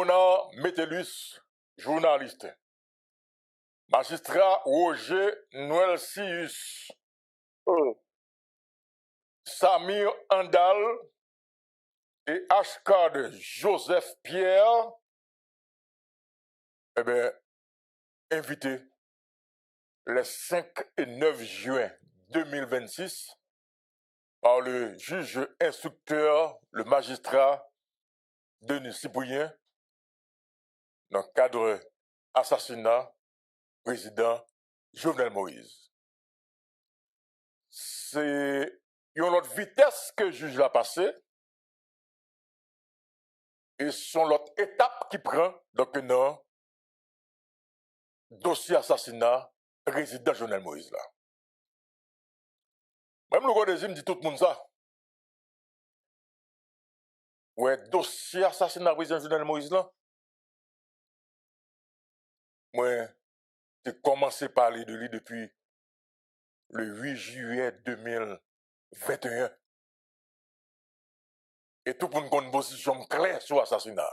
Léonard Métellus, journaliste. Magistrat Roger Noël-Sius. Samir Andal et Ashkad Joseph Pierre, invités les 5 et 9 juin 2026 par le juge instructeur, le magistrat Denis Cyprien, dans le cadre assassinat président Jovenel Moïse. C'est une autre vitesse que le juge l'a passé et son l'autre étape qui prend donc un dossier assassinat président Jovenel Moïse là. Même le Godési me dit tout le monde ça. Ouais, dossier assassinat président Jovenel Moïse là. Moi, j'ai commencé à parler de lui depuis le 8 juillet 2021. Et tout le monde a une position claire sur l'assassinat.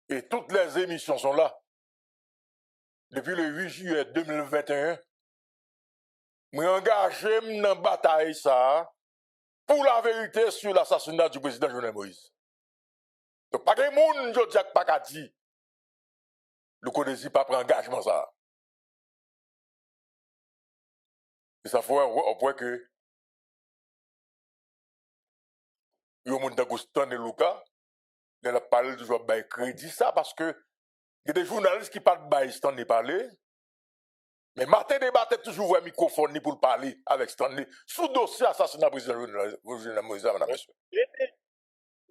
Et toutes les émissions sont là. Depuis le 8 juillet 2021, je suis engagé dans la bataille ça, pour la vérité sur l'assassinat du président Jovenel Moïse. Donc, pas de monde qui n'a pas dit le Godési pas prend engagement ça. Et ça fait au point que il y a des gens qui Stan et Lucas, ils ont parlé de jouer crédit ça parce que il y a des journalistes qui parlent de Stanley parler. Mais Martin débattait toujours un microphone pour parler avec Stanley sous dossier assassinat président Jovenel Moïse, madame, monsieur.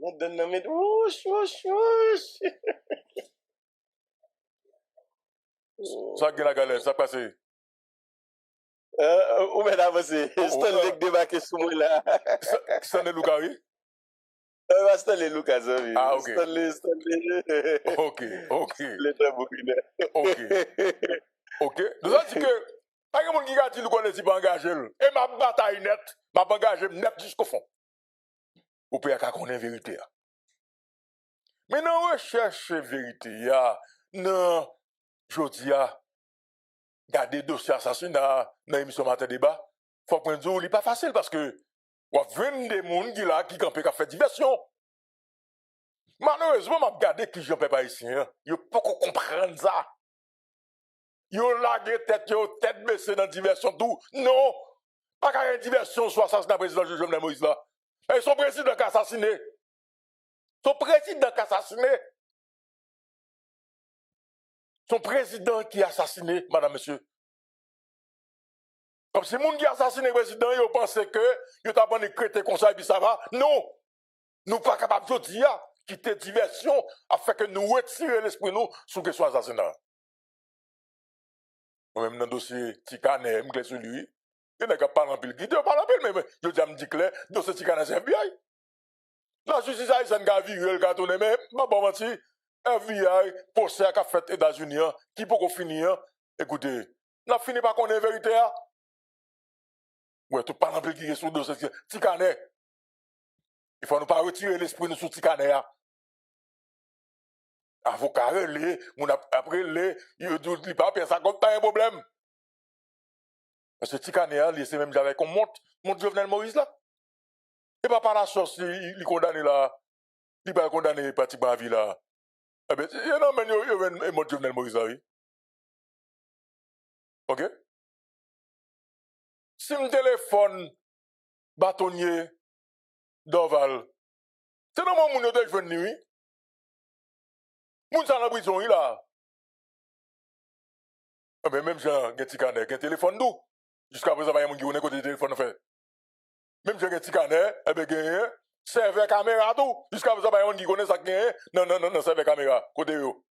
On donne la main. Ouch. Ça qui est la galère, ça passe. Où est avancé? Stanley débarqué sur moi là. Stanley Lucas, oui? Stanley Lucas, oui. Ah, ok. Stanley. Ok. Le très beau Ok. Nous avons dit que, pas de monde qui a dit qu'on ne s'est pas engagé. Et ma bataille nette, ma engagé net jusqu'au fond. Ou peut y qu'on ait vérité. Mais non, recherche vérité, non, je dis, garder dossier assassinat dans l'émission Matin Débat, faut prendre du pas facile parce que, on a des gens qui campent qui fait diversion. Malheureusement, je regarde qui j'en peux pas ici. Ils ne peuvent pas comprendre ça. Ils ont lagué tête baissée dans la diversion. Tout. Non! Pas qu'il y ait une diversion sur l'assassinat président Jovenel Moïse là. Et son président qui a assassiné. Son président qui a assassiné. Son président qui a assassiné, madame, monsieur. Comme si les gens qui ont assassiné le président, ils pensent que ils ont abandonné crété comme ça et puis ça va. Non! Nous ne sommes pas capables de dire quitter diversion afin que nous retirions l'esprit nous sur question assassinat. Moi-même dans le dossier Tikané, je suis sur lui. Il n'y a pas de pile. Il n'y a pas de pile, mais je dis à me dire que le dossier Tikané, c'est FBI. La justice haïtienne a viré le carton, mais je ne pas mentir. FBI, procès qui a fait aux États-Unis, qui peut finir. Écoutez, on a fini par connaître la vérité. Ouais, tout pas pile qui est sur le dossier Tikané. Il faut nous pas retirer l'esprit nous sur Tikané. Avocat relé, après les, il dit pas ça compte pas un problème. Parce que Tikané, c'est même j'avais qu'on monte Jovenel Moïse là. Et pas par la source, il condamné là. Il pas condamné pratiquement à vie là. Eh bien, non, mais il monte Jovenel Moïse là, oui. Ok? Si mon téléphone, bâtonnier, d'Oval, c'est dans mon monde de jouer de nuit. Moun sa la prison, il a. Mais même Jean, il y a un téléphone d'où? Jusqu'à présent, il y a un qui a côté téléphone fait. Même Jean, il y a un serveur serveur caméra tout. Jusqu'à présent, il y a un qui connaît ça. Non, serveur caméra, côté yo.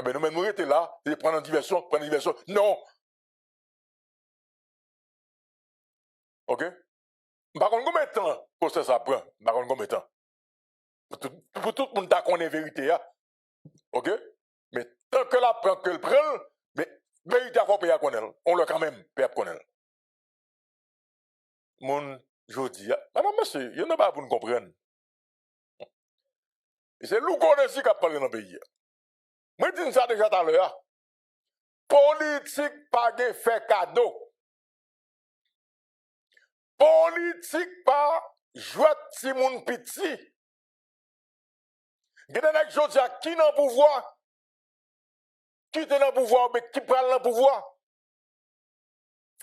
Nous même nous étions là, et prendre une diversion. Non. Ok? Par contre, combien de temps pour ça prend? Par contre, combien de temps? Pour tout le monde qui connaît la vérité. Ok? Mais tant que la prend, que le prend, mais la vérité il faut payer à connaître. On l'a quand même payer à connaître. Mon, je dis, madame, monsieur, il n'y en a pas pour nous comprendre. Et c'est nous qu'on qui a parlé dans le pays. Moi, je dis ça déjà tout à l'heure. Politique pas de fait cadeau. Politique pas jouer si moun petit. Gade nèg jodi a qui dans pouvoir? Qui te dans pouvoir mais qui prend dans pouvoir?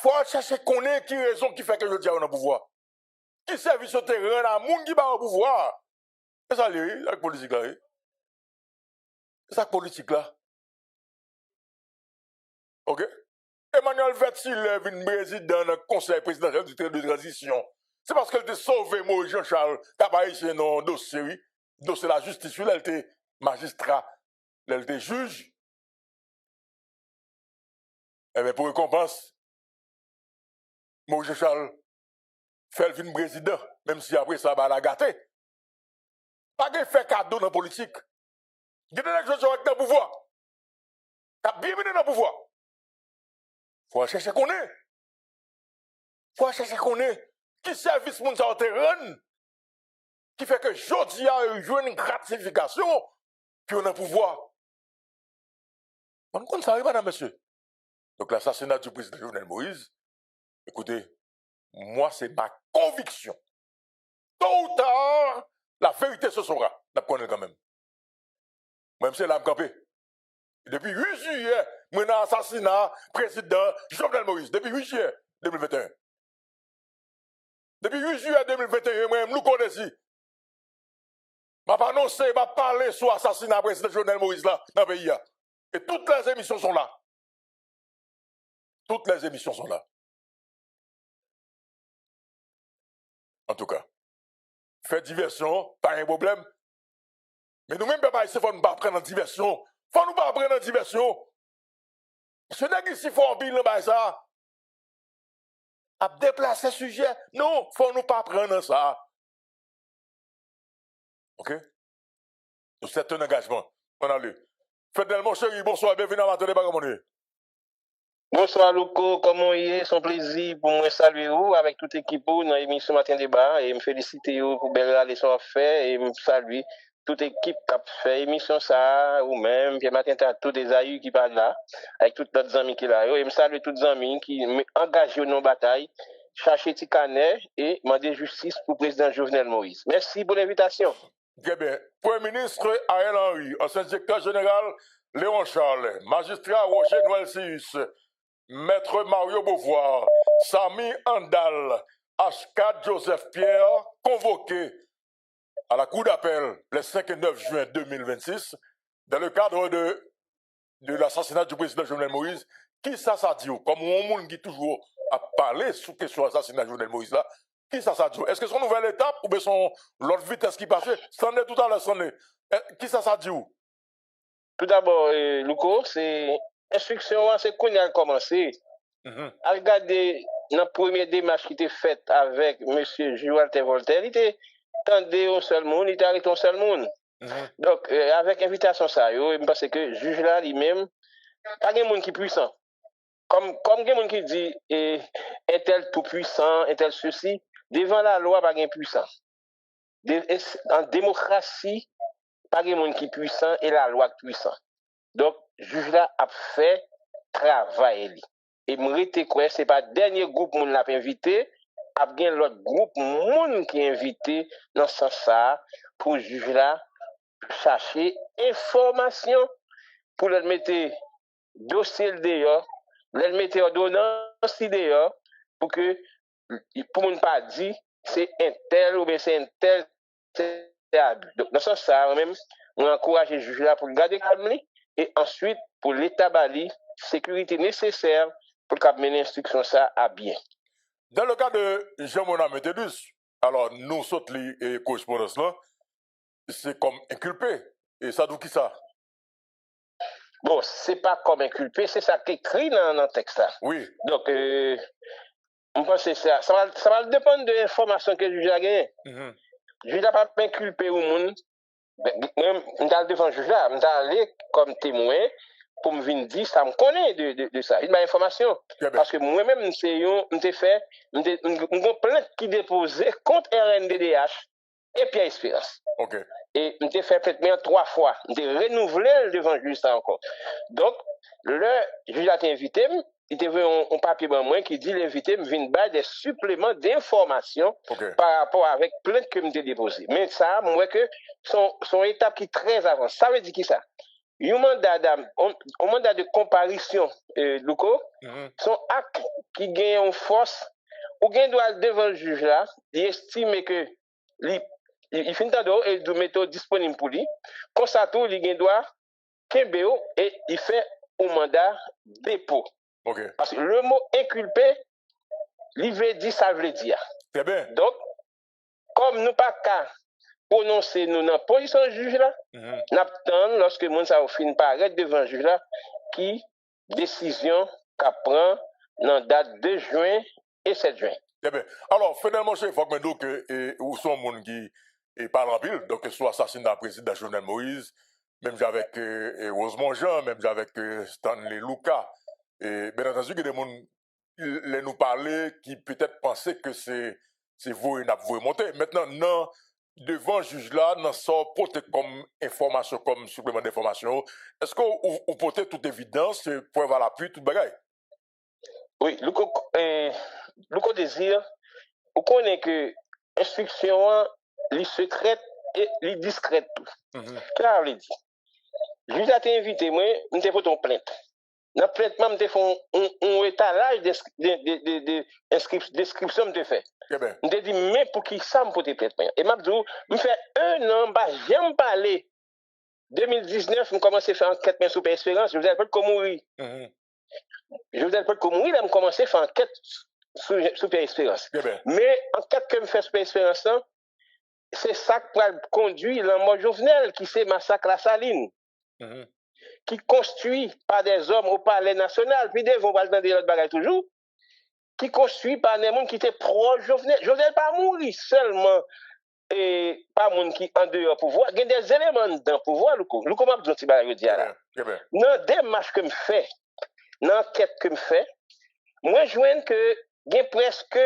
Faut chercher connaître qui raison qui fait que jodi a dans pouvoir. Qui service au terrain à moun qui ba au pouvoir? C'est ça la politique là. C'est ça politique là. OK? Emmanuel Vetsil est président du conseil présidentiel du traité de transition. C'est parce qu'elle a sauvé Moïse Jean-Charles, qui a pas ici dans dossier, dossier de la justice, elle était magistrat, elle était juge. Eh bien, pour récompense, Moïse Jean-Charles fait le président, même si après ça, va la gâter. Pas de fait cadeau dans la politique. Il y a des gens qui sont dans le pouvoir. Tu as bien mis dans le pouvoir. Faut chercher qu'on est. Faut chercher qu'on est. Qui service moun sa terrain qui fait que jodi a eu une gratification puis on a pouvoir. On compte ça, madame, monsieur. Donc l'assassinat du président Jovenel Moïse, écoutez, moi c'est ma conviction. Tôt ou tard, la vérité se saura. Je connais quand même. Même si elle a campé. Depuis 8 juillet, moi j'ai assassinat président Jovenel Moïse. Depuis 8 juillet 2021. Depuis 8 juillet 2021, moi, nous connaissons. Je vais annoncer, je vais parler sur l'assassinat du président Jovenel Moïse là, dans le pays. Et toutes les émissions sont là. Toutes les émissions sont là. En tout cas, faire diversion, pas un problème. Mais nous-mêmes, il faut nous pas prendre en diversion. Il faut nous pas prendre en diversion. Ce n'est pas si fort bien ça. À déplacer le sujet. Non, il faut nous pas prendre ça. OK? Donc c'est un engagement. On a lu. Fidèle, mon chéri, bonsoir, bienvenue à Matin Débat, comment on est? Bonsoir, Louko, comment il est? C'est un plaisir pour moi saluer vous avec toute l'équipe dans l'émission Matin Débat et me féliciter pour belle leçon fait et me saluer toute l'équipe qui a fait l'émission ça ou même puis matin à tous les aïeux qui parlent là avec tous les amis qui là et me saluer tous les amis qui engagés dans la bataille chercher Tikaner et demander justice pour le président Jovenel Moïse. Merci pour l'invitation. Très bien. Premier ministre Ariel Henry, ancien directeur général Léon Charles, magistrat Roger Noël Sius, maître Mario Beauvoir, Sami Andal, H4 Joseph Pierre, convoqués à la cour d'appel le 5 et 9 juin 2026 dans le cadre de l'assassinat du président Jovenel Moïse. Qui ça dit? Comme on monde qui toujours a parlé sur question assassinat de Jovenel Moïse là, qui ça dit? Est-ce que c'est une nouvelle étape ou bien son l'autre vitesse qui passe? C'en est tout à l'heure, c'en est. Qui ça dit? Tout d'abord, Louko, c'est instruction, c'est qu'on a commencé. À regarder la première démarche qui était faite avec M. Jules Voltaire, il était tendu au seul monde, il était arrêté au seul monde. Donc, avec invitation, ça, je pense que le juge là lui-même, pas de monde qui est puissant. Comme il y a des gens qui disent, est tel tout puissant, est tel ceci, devant la loi, pas de puissant. En démocratie, pas de monde qui est puissant et la loi qui est puissant. Donc, le juge là a fait travail. Et je me quoi, ce n'est pas le dernier groupe qui l'a invité, il y a l'autre groupe qui est invité dans ce sens-là pour le juge là chercher information pour le mettre dossier dehors, le mettre ordonnance dehors pour que, pour ne pas dire c'est un tel ou bien c'est un tel. Donc, dans ce sens-là, même, on encourage le juge là pour garder calme et ensuite pour l'établir sécurité nécessaire pour qu'il mène l'instruction ça à bien. Dans le cas de Jean-Mona Métédus, alors nous sommes les correspondants là, c'est comme inculpé. Et ça dit qui ça? Bon, c'est pas comme inculpé, c'est ça qui est écrit dans le texte là. Oui. Donc, on pense que ça va dépendre de l'information que le juge a gagné. Le juge n'a pas inculpé au monde. Même, je vais devant le juge là, je vais aller comme témoin pour me venir dire, ça me connaît de ça. Il m'a information. Parce que moi-même, j'ai fait une plainte qui déposée contre RNDDH et Pierre Espérance. OK. Et on t'a fait peut-être 3 fois. On t'a renouvelé devant le juge ça encore. Donc, le juge a invité, il t'a vu un papier pour moi qui dit l'invité me vient de des suppléments d'informations par rapport avec plainte que me déposé. Mais ça, moi que son étape qui est très avancée. Ça veut dire qui ça? Un mandat de comparution, Louko, son acte qui gagne en force, ou gagne doit devant le juge là, il estime que il finit d'eau et il doit mettre disponible pour lui. Comme ça, tout, il gagne doit Kembeo et il fait un mandat dépôt. Parce que le mot inculpé, il veut dire ça veut dire. Très bien. Donc, comme nous pas qu'à prononcer nous dans la position du juge là, nous attendons lorsque nous ça finit par arrêter devant le juge là, qui décision qu'a prend dans la date de juin et 7 juin. Très bien. Alors, finalement, il faut que où sont les gens qui parlent en pile, donc soit assassinat président Jovenel Moïse, même avec Rosemont Jean, même avec Stanley Lucas. Et bien entendu, il y a des gens qui nous parler qui peut-être pensaient que c'est vous et n'a pas monter. Maintenant, non, devant le juge là, non sort porter comme information, comme supplément d'information. Est-ce que vous portez toute évidence, preuve à l'appui, toute bagaille? Oui, le désir, vous connaissez que l'instruction, les secrète et les discrète tout. Claire, veut dire. Le juge a invité, moi, je te fait une plainte. Dans la plainte, je te fait un étalage description de fait. Je te dit, mais pour qui ça me peut te plainte? Et je dit, je fais 1 an, j'aime parler. 2019, je commence à faire enquête sur Espérance, je vous ai pas comment mourir. Je vous ai pas comment mourir, je commence à faire enquête sur Espérance. Mais enquête que je fais sur Espérance, c'est ça qui conduit le mort Jovenel, qui c'est massacre la Saline. Qui construit par des hommes au palais national, puis des vont pas dans des autres bagages toujours, qui construit par des gens qui étaient proches Jovenel. Jovenel pas mourir seulement et pas monde qui en dehors pouvoir, il y a des éléments dans le pouvoir, le comment vous dit là. Dans la démarche que je fais, dans l'enquête que je fais, moi je vois que il y a presque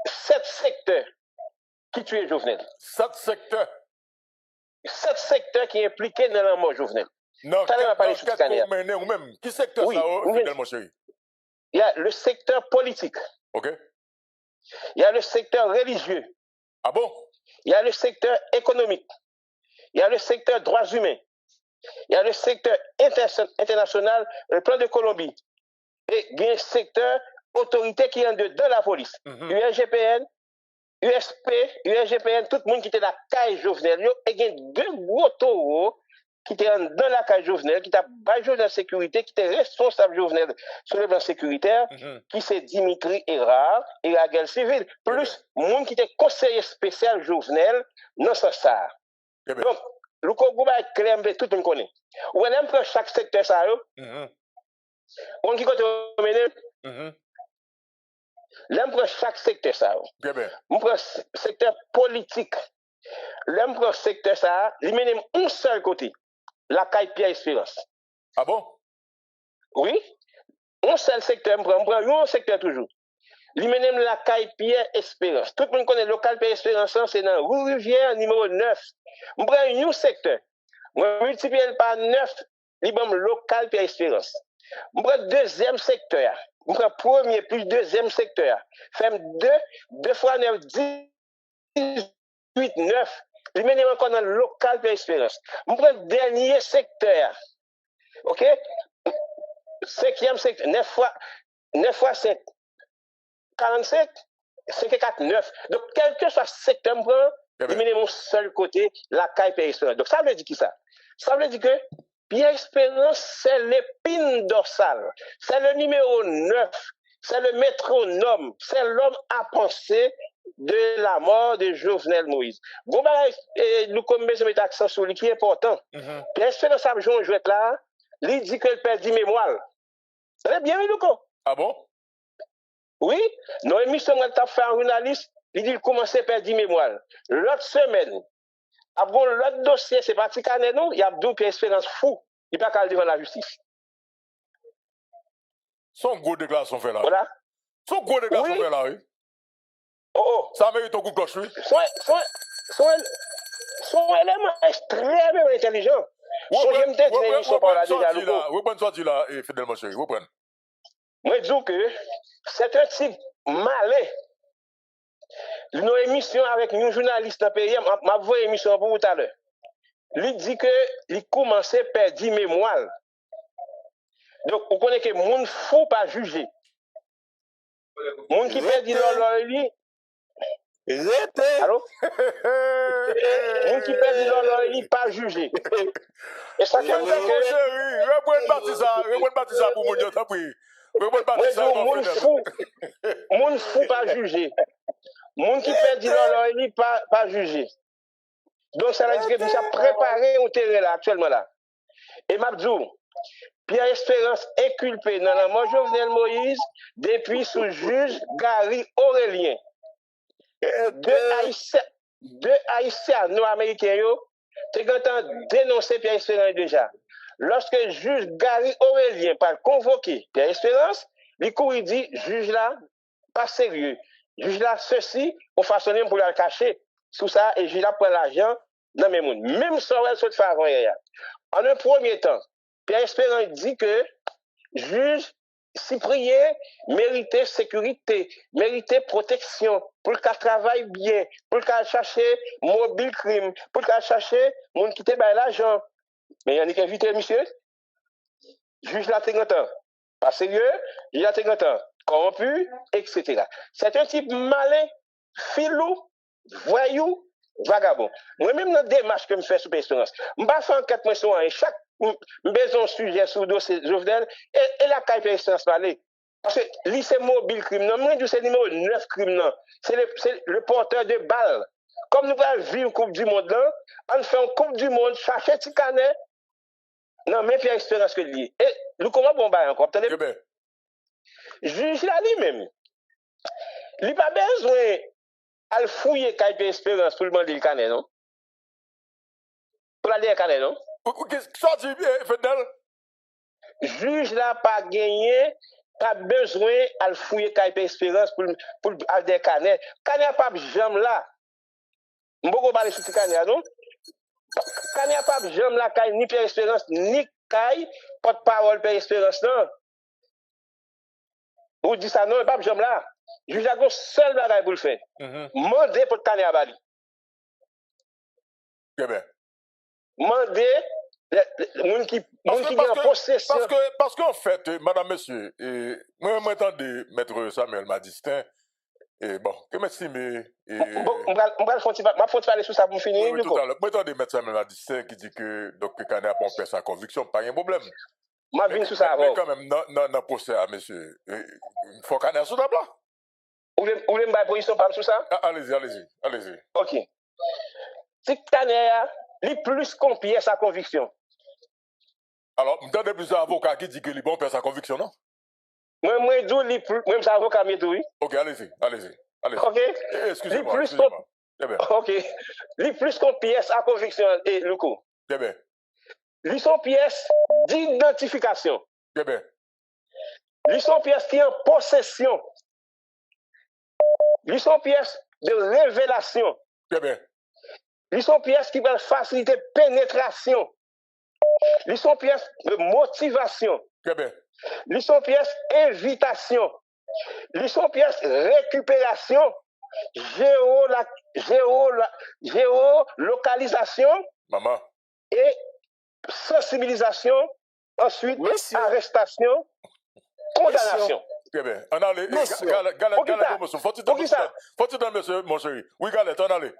7 secteurs qui tuent Jovenel. 7 secteurs? 7 secteurs qui sont impliqués dans la mort Jovenel. Non, ou même, qui secteur ça, finalement, chéri? Il y a le secteur politique. OK. Il y a le secteur religieux. Ah bon? Il y a le secteur économique. Il y a le secteur droits humains. Il y a le secteur international, le plan de Colombie. Et il y a le secteur autorité qui est dans la police. URGPN, USP, URGPN, tout le monde qui était dans la caille Jovenel. Et il y a 2 gros taureaux qui était dans la cage Jovenel, qui était bas de sécurité, qui était responsable Jovenel sur le plan sécuritaire, qui c'est Dimitri Erard et la guerre civile, plus monde qui était conseiller spécial Jovenel dans ce ça. Donc, le Kogouba est clair, tout le monde connaît. Ou on aime prendre chaque secteur ça, on qui compte mener, l'aime prendre chaque secteur ça. On prend secteur politique, l'aime prendre secteur ça, il mène un seul côté. La caille Pierre Espérance. Ah bon? Oui. Un seul secteur, on prend un secteur toujours. Il mène la caille Pierre Espérance. Tout le monde connaît le local Pierre Espérance, c'est dans Rue Rivière numéro 9. On prend un secteur. On multiplie par 9, il y a local Pierre Espérance. On prend deuxième secteur. On prend premier plus deuxième secteur. Fait 2 fois 9, 18, 9. Il mène encore dans le local de l'espérance. On prend le dernier secteur. OK? 5e secteur. 9 fois 5. 47. 5 et 4, 9. Donc, quel que soit le secteur, on prend, il mène mon seul côté, la caille Pierre Espérance. Donc, ça veut dire qui ça? Ça veut dire que Pierre Espérance, c'est l'épine dorsale. C'est le numéro 9. C'est le métronome. C'est l'homme à penser de la mort de Jovenel Moïse. Bon, nous comme je mets accent sur lui qui est important. Pierre Espérance a joué là, il dit que le père dit mémoire. Ça bien vu, Luco? Ah bon? Oui, dans l'émission, on a fait un journaliste, il dit qu'il commence à perdre mémoire. L'autre semaine, après l'autre dossier, c'est pas Tikané, non, il y a deux Pierre Espérance fou, il n'est pas qu'à devant la justice. Son gros déclaration fait là. Voilà. Son gros déclaration fait là, oui. Oh. Ça mérite un coup de cloche, oui. son élément extrêmement intelligent. Son j'aime te dire, ils sont pas là déjà. Reprendre sorti là, Fidèle, mon chéri, reprendre. Moi, je dis que c'est un type malin. Nos émissions avec nos journalistes dans le pays, m'a vu une émission pour tout à l'heure. Il dit que il commençait à perdre mémoire. Donc, on connaît que moun fou pas juger. Moun qui perd leur lit. Allô? Moun qui perd leur lit pas juger. Et ça fait que reprendre baptisa pour mon Dieu, ça prie. Reprendre baptisa moun fou pas juger. Moun qui perd leur lit pas juger. Donc, ça veut dire que nous avons préparé un terrain là, actuellement là. Et Mabdou, Pierre Espérance inculpé dans la mort Jovenel Moïse depuis sous juge Gary Aurélien. Deux Haïtiens nord-américains ont dénoncé Pierre Espérance déjà. Lorsque le juge Gary Aurélien parle convoqué Pierre Espérance, il dit juge là, pas sérieux. Juge là, ceci, on façonne pour le cacher. Sous ça, et juge là prend l'argent dans mes mondes. Même sans elle se fait avant hier. En un premier temps, Pierre Espérance dit que juge Cyprien méritait sécurité, méritait protection, pour qu'il travaille bien, pour qu'il cherche mobile crime, pour qu'il cherche monde qui te baille l'argent. Mais il y a qui invité, monsieur. Juge là, t'es content. Pas sérieux, juge là, t'es content. Corrompu, etc. C'est un type malin, filou, voyou, vagabond. Moi-même, dans la démarche que je fais sur Espérance, je ne fais pas 4 mois sur un. Chaque besoin sujet sur le dossier Jovenel, et la caille Espérance parler. Parce que lycée mobile crime, c'est le numéro 9 crime, c'est le porteur de balles. Comme nous allons vivre une Coupe du Monde là, on fait une Coupe du Monde, chercher petit canet. Non, mais Pierre Espérance que lui. Et nous comment bon bah encore, juge là lui-même. Il n'a pas besoin de fouiller Pierre Espérance pour demander le canet, non? Pour aller le canet, non? Qu'est-ce que ça dit, Fidèle? Juge là pas gagné, pas besoin de fouiller Pierre Espérance pour aller le canet. Canet pas jamais là. Je ne peux pas parler sur le canet, non? Canet pas jamais là, ni Pierre Espérance, ni Caille, porte-parole Pierre Espérance, non? Vous dites ça, non, pas jamais là. Juge là, un seul bagage pour le faire. Mandez pour le canet à Bali. Très bien. Mandez les gens qui ont en possession. Parce qu'en fait, madame, monsieur, moi, m'entendez, maître Samuel Madistin, et bon, que m'estime. On va parler sur ça pour finir. Oui, tout à l'heure. M'entendez, maître Samuel Madistin qui dit que Dr. Canet a pompé sa conviction, pas un problème. Ma vie sur ça avant. Mais quand même, dans le procès à monsieur, il faut Canet sur la place. Vous voulez me faire position par sur ça? Allez-y. Ok. Si Canet a plus confié sa conviction. Alors, m'entendez plusieurs avocats qui disent que les bons perd sa conviction, non? Moi, même ça avocat m'étoue. Ok, allez-y. Ok. Excusez-moi. Ok. Les plus qu'on pièce à conviction et le coup. Très bien. Ils sont pièces d'identification. Très bien. Ils sont pièces qui sont en possession. Ils sont pièces de révélation. Très bien. Ils sont pièces qui veulent faciliter pénétration. Ils sont pièces de motivation. Très bien. Ils sont pièces invitation. Ils sont pièces récupération, géolocalisation. Maman. Et sensibilisation. Ensuite, arrestation, condamnation. Très bien. On allait. Galette, monsieur. Faut-il dans monsieur, mon chéri? Oui, Galette, on allait.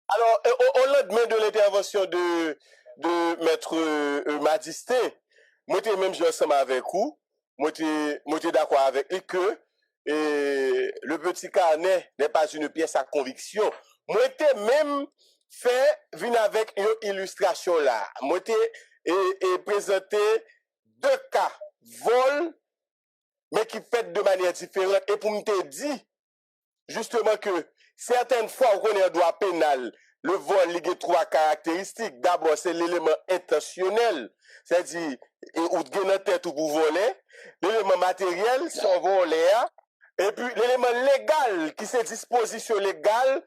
Alors, au lendemain de l'intervention de maître Madistin, moi, je même joué ensemble avec vous. Moi, je d'accord avec lui que le petit carnet n'est pas une pièce à conviction. Moi, je même fait venir avec une illustration là. Moi, je présenté 2 cas vol, mais qui fait de manière différente. Et pour me dire, justement, que certaines fois, on connaît un droit pénal. Le vol, il y a 3 caractéristiques. D'abord, c'est l'élément intentionnel. C'est-à-dire, ou de gagner tête ou pour voler. L'élément matériel, son voler. Et puis, l'élément légal, qui c'est disposition légale,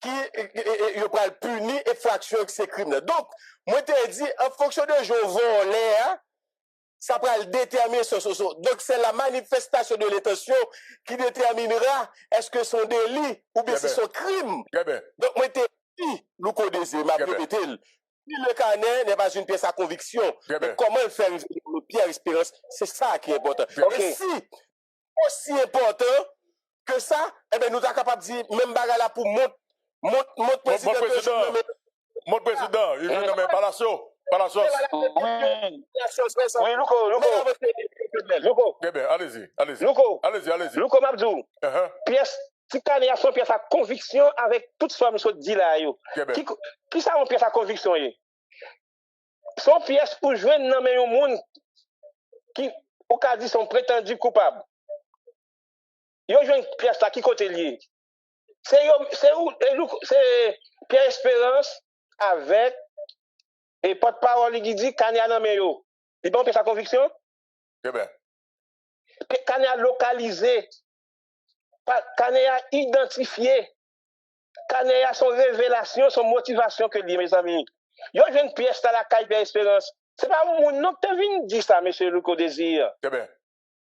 qui yo pral puni infraction que c'est crime. Donc, moi te dit en fonction de jo volé, ça pral déterminer ce. Donc, c'est la manifestation de l'intention qui déterminera est-ce que son délit ou bien c'est son crime. Donc, moi te dit, Louko Désir, m'a répété, le carnet n'est pas une pièce à conviction. Mais comment le faire le Pierre Espérance, c'est ça qui est important. Et si, aussi important que ça, eh bien, nous sommes capables de dire, même bagarre là pour mon président. Mon président, il veut nommer Palacio. Palacio. Oui, Louko. Allez-y. Louko Mabdou. Pièce, si Kanye a son pièce à conviction avec toute somme sur dit là, yo. Qui ça une pièce à conviction, yo? Son pièce pour jouer nommer un monde qui, au cas dit, sont prétendus coupables. Yo joue une pièce là qui côté lié. C'est Pierre Espérance avec et porte-parole qui dit Kanye nommé yo. Il bon sa conviction? Kanye a localisé, Kanye a identifié, Kanye a son révélation, son motivation que lui, mes amis. Yo joue une pièce là la caille Pierre Espérance. C'est pas mon nom que tu viens dire ça, monsieur Louko Désir.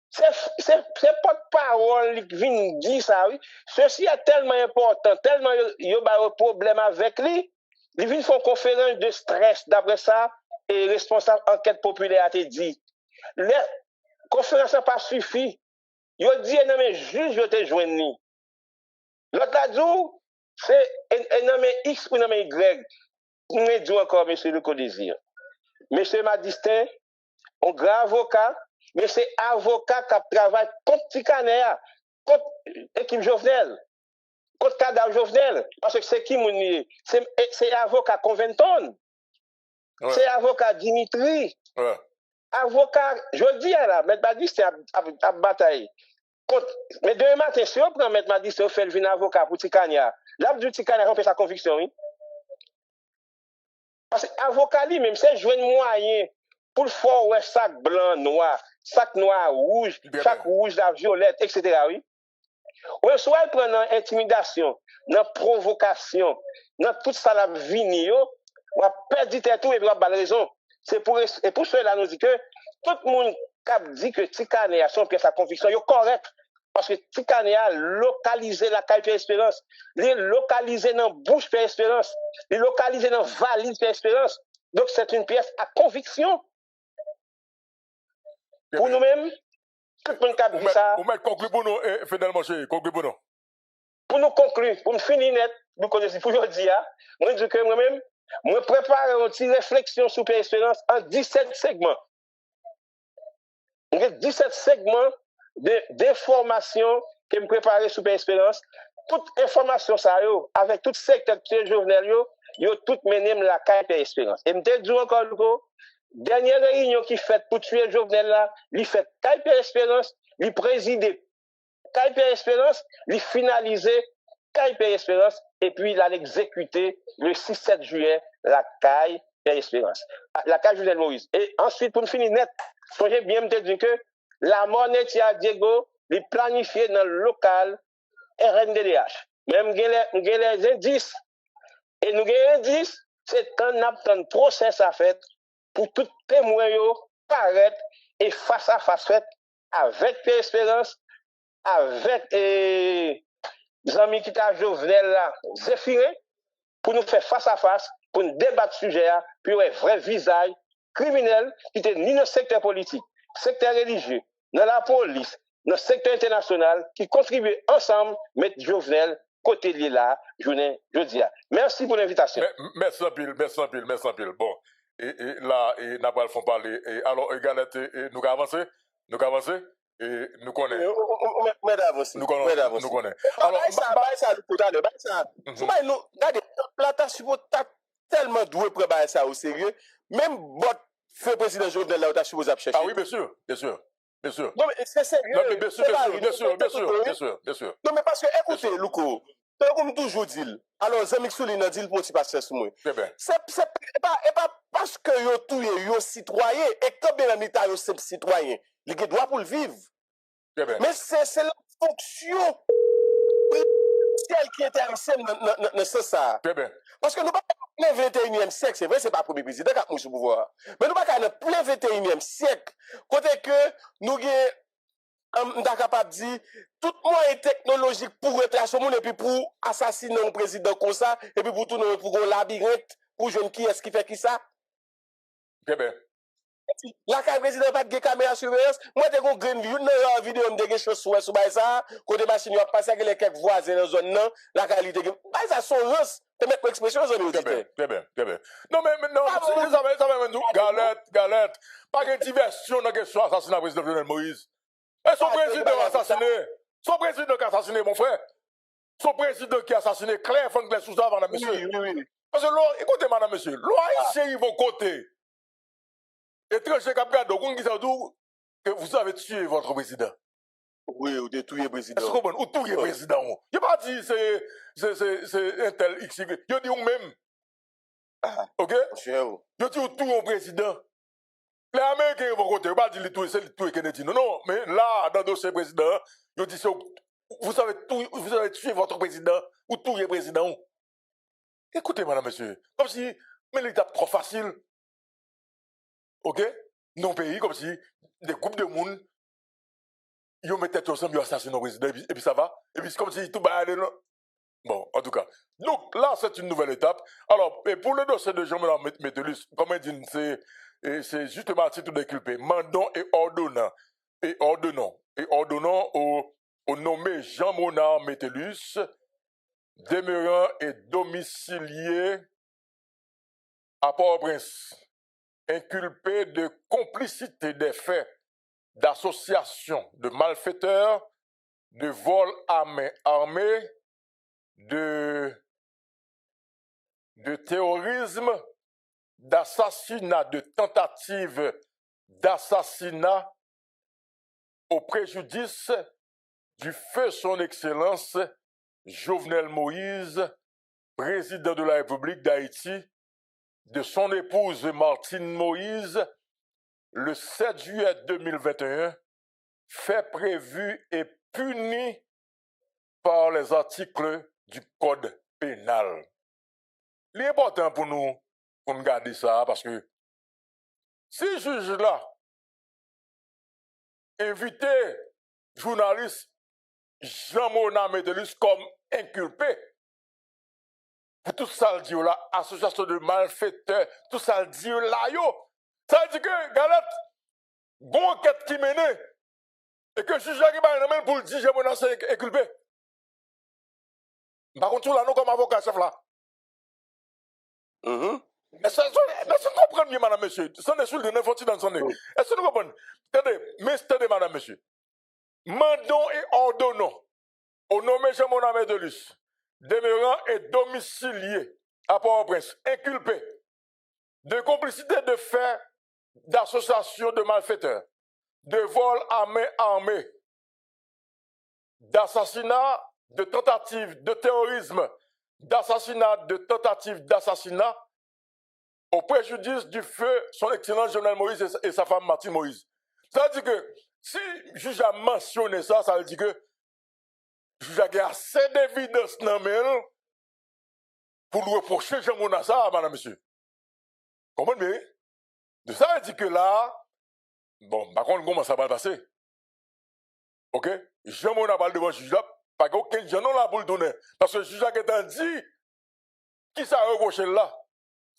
C'est pas de parole qui vient dire ça, oui. Ceci est tellement important, tellement il y a un problème avec lui. Il vient faire une conférence de stress. D'après ça, et responsable enquête populaire a dit. La conférence n'a pas suffi. Il a dit, non, mais juge, je te joindre. L'autre a dit, c'est un nom X ou un nom Y. Je me dis encore, monsieur le Désir. Monsieur Madistin, un grand avocat. Mais c'est avocat qui travaille contre Ticanea, contre l'équipe Jovenel, contre cadavre Jovenel. Parce que c'est qui mon c'est avocat Conventon. Ouais. C'est avocat Dimitri. Ouais. Avocat, je dis là, M. Badiste a bataille. Mais demain matin, si on prend M. Badiste, on fait le avocat pour Ticanea. Là, du Ticanea, on fait sa conviction, oui. Parce que l'avocat lui, même, c'est jouer un moyen pour le faire, ouais, sac blanc, noir. Sac noir, rouge, sac rouge, la violette, etc. Oui. Ou soit il prend dans intimidation, dans provocation, dans tout ça la vie, on a perdu tout et on a raison. C'est pour cela nous dit que tout le monde qui dit que Ticanea a son pièce à conviction, est correct. Parce que Ticanea a localisé la caille Pierre Espérance, il est localisé dans bouche Pierre Espérance, il est localisé dans valise Pierre Espérance. Donc c'est une pièce à conviction. Pour nous-mêmes, tout le monde dit ça. Vous mettez conclu pour nous, Fidel Moché, conclu pour nous. Pour nous conclure, pour nous finir net, nous connaissons pour aujourd'hui, moi je dis que moi-même, moi prépare une petite réflexion sur Pierre Espérance en 17 segments. Il y a 17 segments d'informations que je prépare sur Pierre Espérance. Toute information, ça, avec tout secteur de Jovenel, yo tout mené la caille Pierre Espérance. Et je te dis encore, dernière réunion qui fait pour tuer Jovenel là, il fait caille Pierre Espérance, il préside caille Pierre Espérance, il finalise caille Pierre Espérance, et puis il a exécuté le 6-7 juillet la caille Pierre Espérance. La caille Jovenel Moïse. Et ensuite, pour me finir net, songez bien me dire que la mort de Diego, il planifié dans le local RNDDH. Même les indices, et nous avons indices, c'est un procès à fait pour tout témoin paraître et face à face fait avec Pierre Espérance, avec les amis qui t'a Jovenel là, Zéphiré, pour nous faire face à face, pour nous débattre sujet, puis un vrai visage criminel qui était ni dans le secteur politique, secteur religieux, dans la police, dans le secteur international, qui contribue ensemble à mettre Jovenel côté de là, journée, jeudi. Merci pour l'invitation. Merci un pile. Bon, et là, n'a pas le fond parler. Alors, Galette, nous avons avancé, et nous connaissons. Nous connaissons. Alors, ça, regardez, là, t'as tellement doué pour ça au sérieux, même votre feu président Jovenel là, t'as supposé chercher. Ah oui, bien sûr. Non, mais c'est sérieux. Non, mais bien sûr. Non, mais parce que, écoutez, Louko, comme toujours dit, alors, Zamik Souli n'a dit le petit passé sur moi. C'est pas parce que yo tout yo citoyen, et quand bien l'État yo c'est citoyen, il a droit pour le vivre. Mais c'est la fonction qui intéresse dans ce sens. Très bien. Parce que nous pas dans le 21e siècle, c'est vrai, c'est pas le premier président qui a pris sous pouvoir. Mais nous pas dans le plein 21e siècle, côté que nous sommes capables de dire tout moyen technologique pour retracer le monde et puis pour assassiner un président comme ça, et puis pour tourner pour un labyrinthe, pour jouer qui est-ce qui fait qui ça. Très bien. La carte président pas de caméra surveillance. Moi, j'ai une green view, une vidéo, de quelque chose sur ça, côté machine, a passé avec les quelques voisins dans la zone, non, la qualité. Pas ça, son rance. Tu mets l'expression, ça veut dire. Très bien. Non, mais non, ça va nous. Galette. Pas de diversion dans la question assassinat du président Jovenel Moïse. Et son président assassiné. Son président qui a assassiné, mon frère. Son président qui a assassiné Claire Franklin Sousa, madame, monsieur. Oui. Parce que, écoutez, madame, monsieur, l'OIC, ils vont côté. Étranger Capgado, que vous avez tué votre président. Oui, ou détruire le président. Est-ce que vous tuez le président? Je n'ai pas dit c'est un tel XY. Je dis vous-même. Ok? Je dis tout le président. Les Américains vont côté. Je ne pas dire c'est le tout Kennedy. Non, mais là, dans le dossier président, je dis vous avez tué votre président ou tué le président. Écoutez, madame, monsieur. Comme si, mais l'étape trop facile. Ok? Non pays, comme si des groupes de monde, ils mettent tête ensemble, ils assassinent le président, et puis ça va. Et puis c'est comme si tout va aller là. Bon, en tout cas. Donc là, c'est une nouvelle étape. Alors, et pour le dossier de Jean-Mélan Métellus, comme il dit, c'est justement à titre d'inculpé. Mandons et ordonnant. Et ordonnant au nommé Jean-Mélan Métellus, demeurant et domicilié à Port-au-Prince, inculpé de complicité des faits d'association de malfaiteurs, de vol à main armée, de terrorisme, d'assassinat, de tentative d'assassinat au préjudice du feu son Excellence Jovenel Moïse, président de la République d'Haïti, de son épouse Martine Moïse, le 7 juillet 2021, fait prévu et puni par les articles du Code pénal. L'important pour nous garder ça, parce que si le juge là invitait journaliste Jean-Mélan Métellus comme inculpé, pour tout ça le dit là, association de malfaiteurs, tout ça le dit là, yo. Ça veut dire que, Galette, bon enquête qui menait, et que le juge qui va pour le dire, Jean-Mélan c'est inculpé. Par contre, là, nous comme avocat, chef là. Mais ça, vous comprenez, madame, monsieur. Ça n'est sur le n'importe dans son nez. Est-ce que vous comprenez? Attendez, madame, monsieur. Mandons et ordonnons au nommé Jean-Mélan Métellus, demeurant et domicilié à Port-au-Prince, inculpé de complicité de faits d'association de malfaiteurs, de vol à main armée, d'assassinat, de tentative de terrorisme, d'assassinat, de tentative d'assassinat au préjudice du feu son Excellence Jovenel Moïse et sa femme Martine Moïse. Ça veut dire que si le juge a mentionné ça, ça veut dire que le juge a assez d'évidence dans le pour lui reprocher Jean-Mélan ça, madame, monsieur. Comprenez bien? De ça veut dire que là, bon, par contre, comment ça va passer? Ok? Jean-Mélan parle devant le juge là, pas qu'aucun gens là pour le donner. Parce que le juge a dit qui ça reproché là.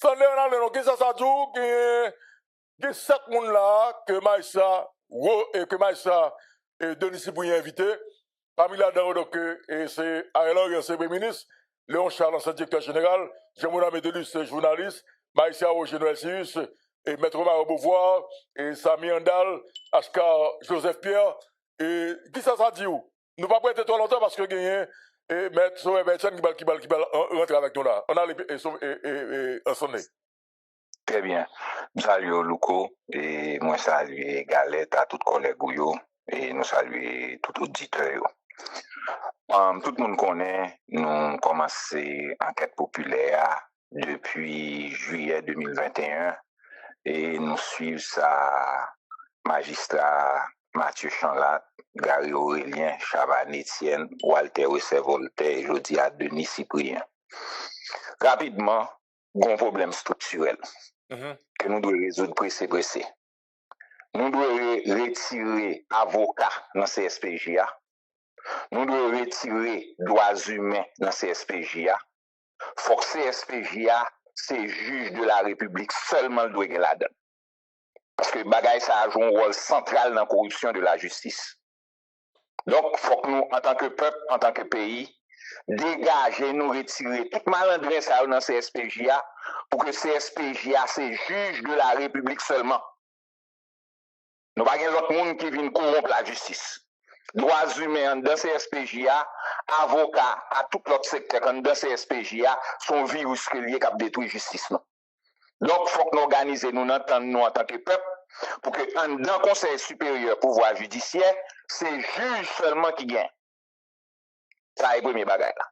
Sans l'air, qui ça dit que 7 personnes là, que Maïssa et Denis Sibouye invité. Parmi là-dedans, donc, c'est Ariel Henry, ancien Premier ministre, Léon Charles, ancien directeur général, Jean-Mélan Métellus, journaliste, Maïssa Roger Sirius, et Maître Mario Beauvoir, et Sami Andal, Ascar Joseph Pierre, et qui ça dit où? Nous ne pouvons pas être trop longtemps parce que gagné et Maître Sauvé Bertian qui va rentrer avec nous là. On a les sonné. Très bien. Salut Luco, et moi saluer Galette à tous collègues et nous saluer tout auditeur. Tout le monde connaît, nous commencé enquête populaire depuis juillet 2021 et nous suivons ça magistrat Mathieu Chanlat, Gary Aurélien, Chavan Etienne, Walter Wessé Voltaire, jodi à Denis Cyprien. Rapidement, un problème structurel que nous devons résoudre pressé. Nous devons retirer avocat dans CSPJA. Nous devons retirer droits humains dans CSPJA. Faut que CSPJA, c'est juge de la République seulement le doit la donne. Parce que bagay ça a joué un rôle central dans la corruption de la justice. Donc, il faut que nous, en tant que peuple, en tant que pays, dégager, nous retirer toute malandresse ça dans CSPJA pour que CSPJA, c'est juge de la République seulement. Nous n'avons pas d'autres monde qui viennent corrompre la justice. Droits humains dans CSPJA, avocats à tout l'autre secteur dans CSPJA, sont virus qui liés qui détruit la justice. Non? Donc, il faut que nous organisions, nous entendons en tant que peuple, pour que dans le Conseil supérieur pouvoir judiciaire, c'est juge seulement qui gagne. Ça est le premier bagage là.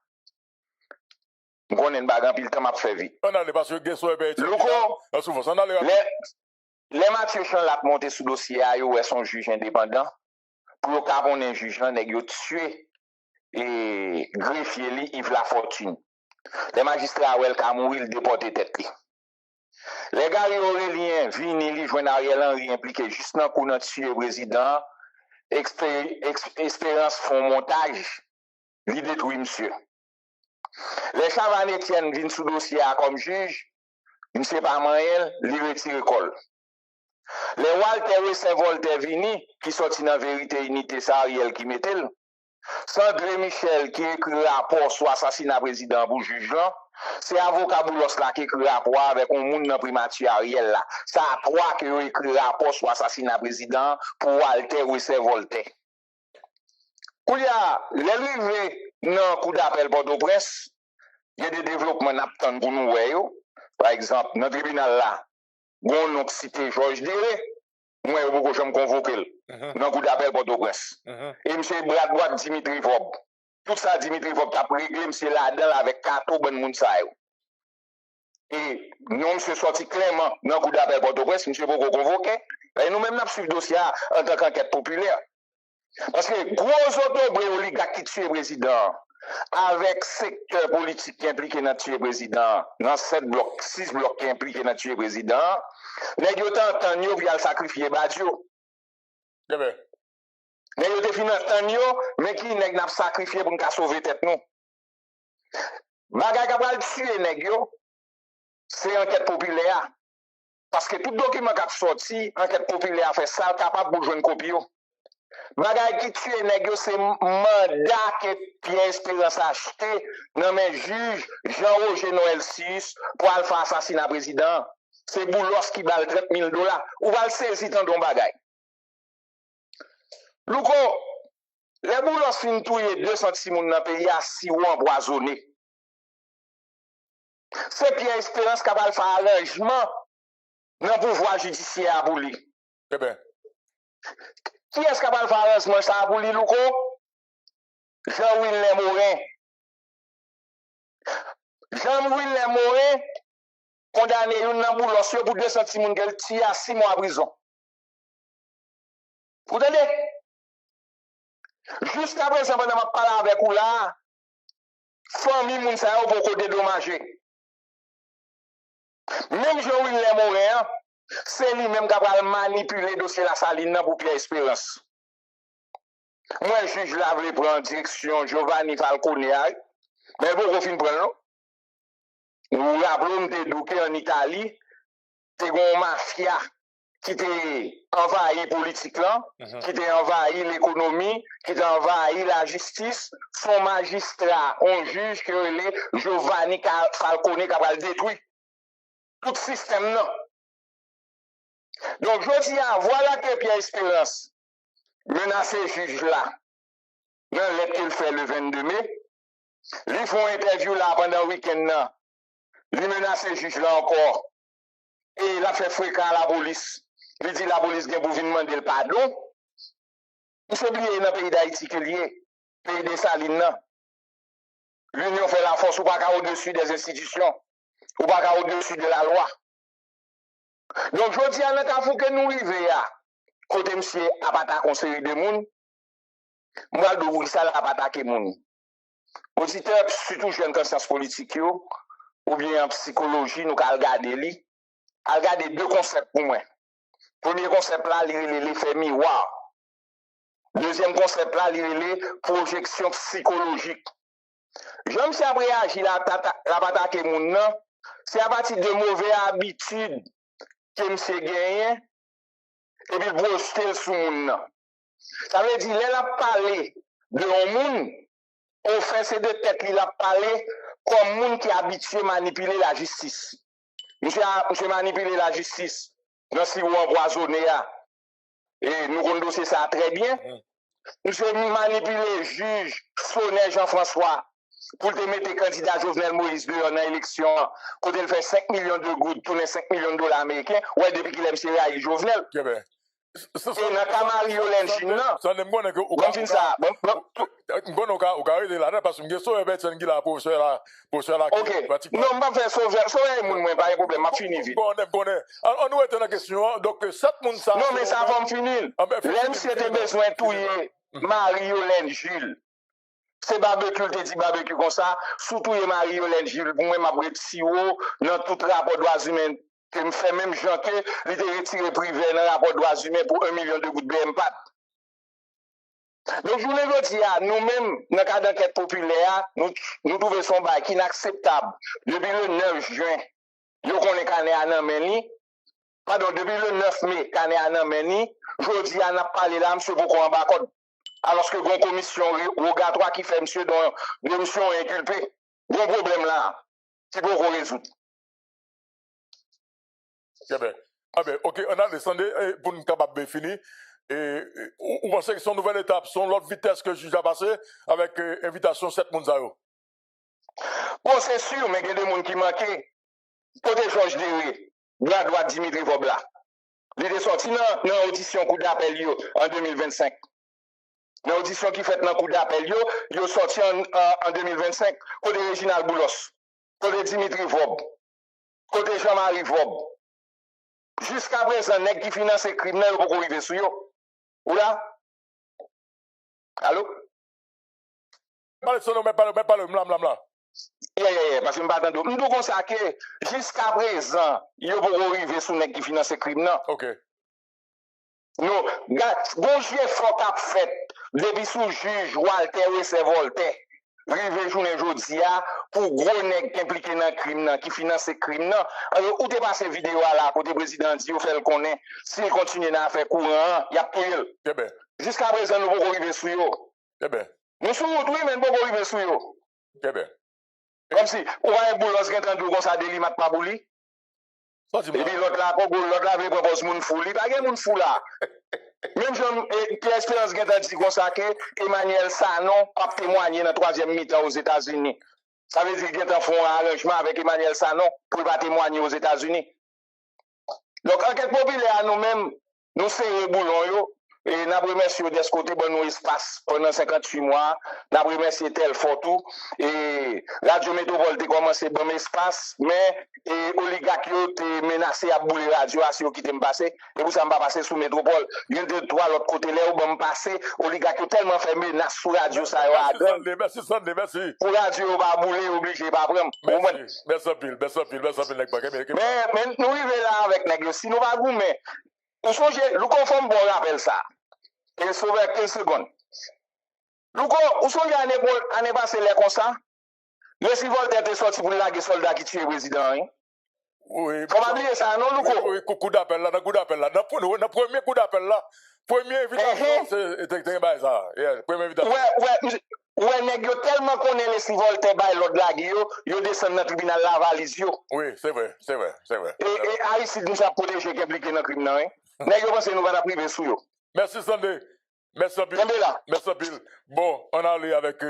Nous connaissons un bagage, puis le temps m'a fait vite. On a les parce que les Mathieu Chanlat monté sous dossier, ils sont juges indépendants. Pour qu'on ait un juge, ils ont tué et greffier Yves Lafortune. Les magistrats, ils ont mouru, ils déporté tête. Les gars Aurélien, Vini, joint Ariel Henry impliqué juste dans le coup de tuer le président. Espérance font montage, il détruit monsieur. Les Chavan Etienne viennent sous dossier comme juge, il ne sait pas Manuel, il retire col. Les Walter Wessé Voltaire Vini, qui sorti dans Vérité Unité, c'est Ariel qui mettait. Sandré Michel qui écrit rapport sur l'assassinat président pour juge là. C'est avocat Boulos là qui écrit rapport avec un monde dans primature Ariel là. Ça a trois qui ont écrit rapport sur l'assassinat président pour Walter Wessé Voltaire. Quand il y a l'arrivée dans le coup d'appel Port-au-Prince, il y a des développements n'attendent pour nous. Par exemple, dans le tribunal là, on a cité Georges Déré, moi je me convoque dans le coup d'appel Port-au-Prince. Et M. Bradouat Dimitri Vob. Tout ça, Dimitri Vob a réglé M. là-dedans avec 4 bonnes moun. Et nous, M. sorti clairement dans le coup d'appel Port-au-Prince, M. Boko convoqué. Et nous-mêmes, nous avons suivi le dossier en tant qu'enquête populaire. Parce que gros autobré oligarque qui tue le président, avec secteur politique qui est impliqué dans tuer le président, dans 7 blocs, 6 blocs qui est impliqué dans tuer le président, les gens ont le sacrifier Badio. Les gens ont fini mais qui n'a sacrifié pour nous sauver tête nous. Bagay capable tuer les gens, c'est enquête populaire. Parce que tout document qui a sorti, enquête populaire fait ça, capable de jouer une copie. Bagay qui tue les c'est mandat que Pierre Espérance a acheté dans mes juges Jean-Roger Noël 6 pour aller faire assassinat président. C'est Boulos qui va le $30,000. Ou va le saisir dans ton bagay. Louko, les Boulos fin touyer 200 moun dans le pays à 6 ou empoisonné. C'est Pierre Espérance qui va faire arrangement dans le pouvoir judiciaire pour lui. Eh bien. Qui est-ce qui va faire arrangement ça pour lui, Louko? Jean-Willem Morin. Jean-Willem Morin condamné une Boulos pour 200 moun qu'elle tue à 6 mois en prison. Vous entendez? Jusqu'à présent, pendant que je parle avec vous là, famille moun sa yo pour dédommager. Même Jean-Willem Morin, c'est lui-même qui va manipuler le dossier de la Saline pour Pierre Espérance. Moi, je juge la voulais prendre direction Giovanni Falcone, mais vous refin prendre. Nous rappelons que en Italie, c'est une mafia qui t'a envahi politique là, qui t'a envahi l'économie, qui t'a envahi la justice. Son magistrat, un juge qui est Giovanni Falcone qui va le détruire. Tout le système non. Donc, je dis, voilà que Pierre Espérance menace le juge là. Dans la lettre qu'il fait le 22 mai, ils font une interview là pendant le week-end là. Ils menacent le juge là encore. Et il a fait fréquent à la police. Il dit la police vient pour venir demander le pardon. Il s'est oublié dans le pays d'Haïti qu'il y est, pays des Salines. L'Union fait la force ou pas au-dessus des institutions, ou pas au-dessus de la loi. Donc, je dis à notre que nous vivons, côté monsieur a pas ta conseiller de moun, moi de oui ça a pas attaquer moun. Auditeur surtout jeune conscience politique yo ou bien en psychologie nous ka regarder deux concepts pour moi. Premier concept là, l'effet miroir. Deuxième concept là, projection psychologique. J'aime si après réagir la bataille que moun nan, c'est à partir de mauvaises habitudes que monsieur gagne et puis projeter sur moun nan. Ça veut dire elle a parlé de un moun, on fait ces deux têtes, il a parlé comme moun qui est habitué à manipuler la justice. Monsieur manipuler la justice. Dans si vous empoisonnez, et nous connaissons ça très bien. Monsieur manipulé juge Sonnet Jean-François pour te mettre candidat Jovenel Moïse dans l'élection, quand il fait 5 millions de gouttes, tourner 5 millions de dollars américains, ouais, depuis qu'il aime Syrie Jovenel. Et dans Camario Lenchine, ça ne me que comme ça. Ok. Non, je vais faire sauver mon pas de problème, je finis vite. On nous est dans la question, donc 7 moun ça. Non, mais ça va me finir. L'homme c'était besoin de touiller Marie-Hélène Jules. C'est barbecue, te dit barbecue comme ça. Surtout Marie-Hélène Jules, pour moi, je suis dans tout rapport droits humains. Que me fait même gens que il te retiré privé dans le rapport droits humains pour 1 million de gouttes de BMPAT. Donc, je voulais dire, nous-mêmes, dans le cadre d'enquête populaire, nous trouvons son bail qui est inacceptable. Depuis le 9 juin, nous connaissons qu'on est à Nameni. Pardon, depuis le 9 mai, qu'on est à Nameni, je dis, on a parlé là, monsieur, pour qu'on bacode. Alors que une commission rogatoire qui fait monsieur dans une mission inculpée, bon problème là, c'est pour qu'on résoudre. Ok, on a descendu pour nous capables de finir. Et vous pensez que son nouvelle étape, son l'autre vitesse que le juge a passé avec invitation 7 Mounzao? Bon, c'est sûr, mais il y a des gens qui manquent. Côté Georges Déré, droit Dimitri Vobla. Il est sorti dans l'audition coup d'appel en 2025. Dans l'audition qui fait dans le coup d'appel, il est sorti en 2025. Côté Réginald Boulos, côté Dimitri Vob, côté Jean-Marie Vob. Jusqu'à présent, nèg qui finance les criminels pour arriver sur yo. Ou là? Allô? Parlez de son nom, mais pas le mlam. Yeah, parce que je ne m'attends pas. Je dis comme ça que jusqu'à présent, yo pour arriver sur nèg qui finance les criminels. Ok. Non, bon jeu fort qu'a fait depuis sous juge Walter et Voltaire. Rive journée jodia pour gros nèg qui impliqué dans crime qui finance ces crimes alors où t'es passé vidéo là côté président dit fait le connaît s'il continue à faire courant il y a pile jusqu'à présent nous pas arriver sur yo nous sommes oui mais pas arriver sur yo comme si on va un boulot qui entend comme ça délimat pas bouli et puis l'autre là veut propose moun fou li pas gen moun fou là. Même Jean Espérance qui a dit comme ça que Emmanuel Sanon a témoigné dans la troisième mi-temps aux États-Unis. Ça veut dire qu'il a fait un arrangement avec Emmanuel Sanon pour ne pas témoigner aux États-Unis. Donc, enquête populaire, nous-mêmes, nous serrons boulon. Et nous remercions de ce côté bon nous espace pendant 58 mois. Nous remercions tel Fortou. Et Radio Métropole a commencé bon espace, mais oligarques ont menacé à bouler radio à ceux qui t'aiment passer. Et vous, ça ne va pas passer sous Métropole. Il y a deux, trois, l'autre côté là où va passer. Oligarques ont tellement fait menace sous radio, ça va. Merci, Sandy, merci. Pour radio, va bouler, obligé, pas prendre. Merci, pile. Mais nous vivons là avec Nègre. Si nous va goumer, nous songe, nous conforme bon rappel ça. Et sauver 15 secondes. Louko, où sont les années passées les comme ça? Le si Voltaire était sorti pour laguer soldats qui tuent le président. Oui. Comment dire ça, non, Louko? Oui, coup d'appel là, Dans premier coup d'appel là, première invitation, c'est ça. Première invitation. Ouais, nèg yo tellement connaît les si Voltaire bay l'autre laguer yo descend dans le tribunal la valise yo. Oui, c'est vrai. Et Haïti nous a protégé qui impliqué dans le crime, non? Nèg yo pense nous va la priver sous yo. Merci Sandy. Merci Bill. Bon, on a allé avec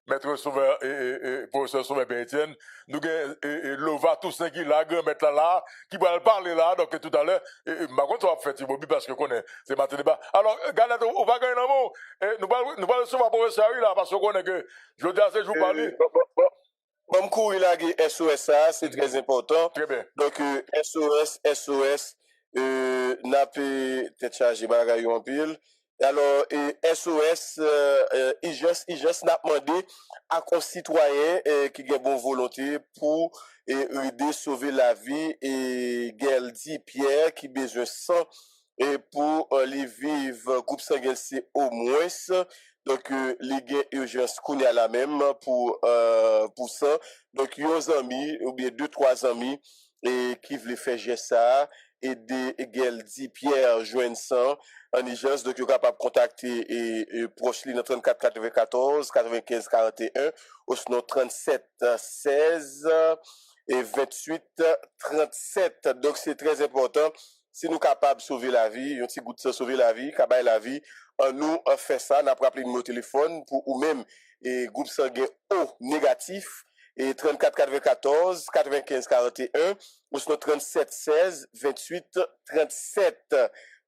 Maître Sauveur et professeur Sauveur Etienne. Nous avons Lova Toussaint qui là, mettre là, qui va parler là, donc tout à l'heure. Par contre, on va faire Thibaut parce que connaît c'est matin débat. Alors, Galette, on va gagner un mot. Nous allons recevoir professeur là, parce qu'on connaît que je dis à ces jours parler. Bon, courir là, SOS, c'est très important. Très bien. Donc, SOS, n'a pas tête chargée bagay en pile. Alors, SOS, IJOS n'a demandé à concitoyens qui ont bonne volonté pour aider sauver la vie et Geldi Pierre qui besoin sang et pour les vivre groupe sanguin c'est au moins donc les gains urgence qu'on à la même pour ça donc yon amis ou bien 2-3 amis et qui veulent faire geste ça aider Geldi Pierre joindre ça en urgence donc vous capable contacter et proche ligne 34 94 95 41 ou sinon 37 16 et 28 37 donc c'est très important si nous capables de sauver la vie un petit goût de sauver la vie cabaye la vie nous on fait ça n'a pas appelé numéro téléphone pour ou même et groupe sanguin O négatif et 34 94 95 41 ou sinon 37 16 28 37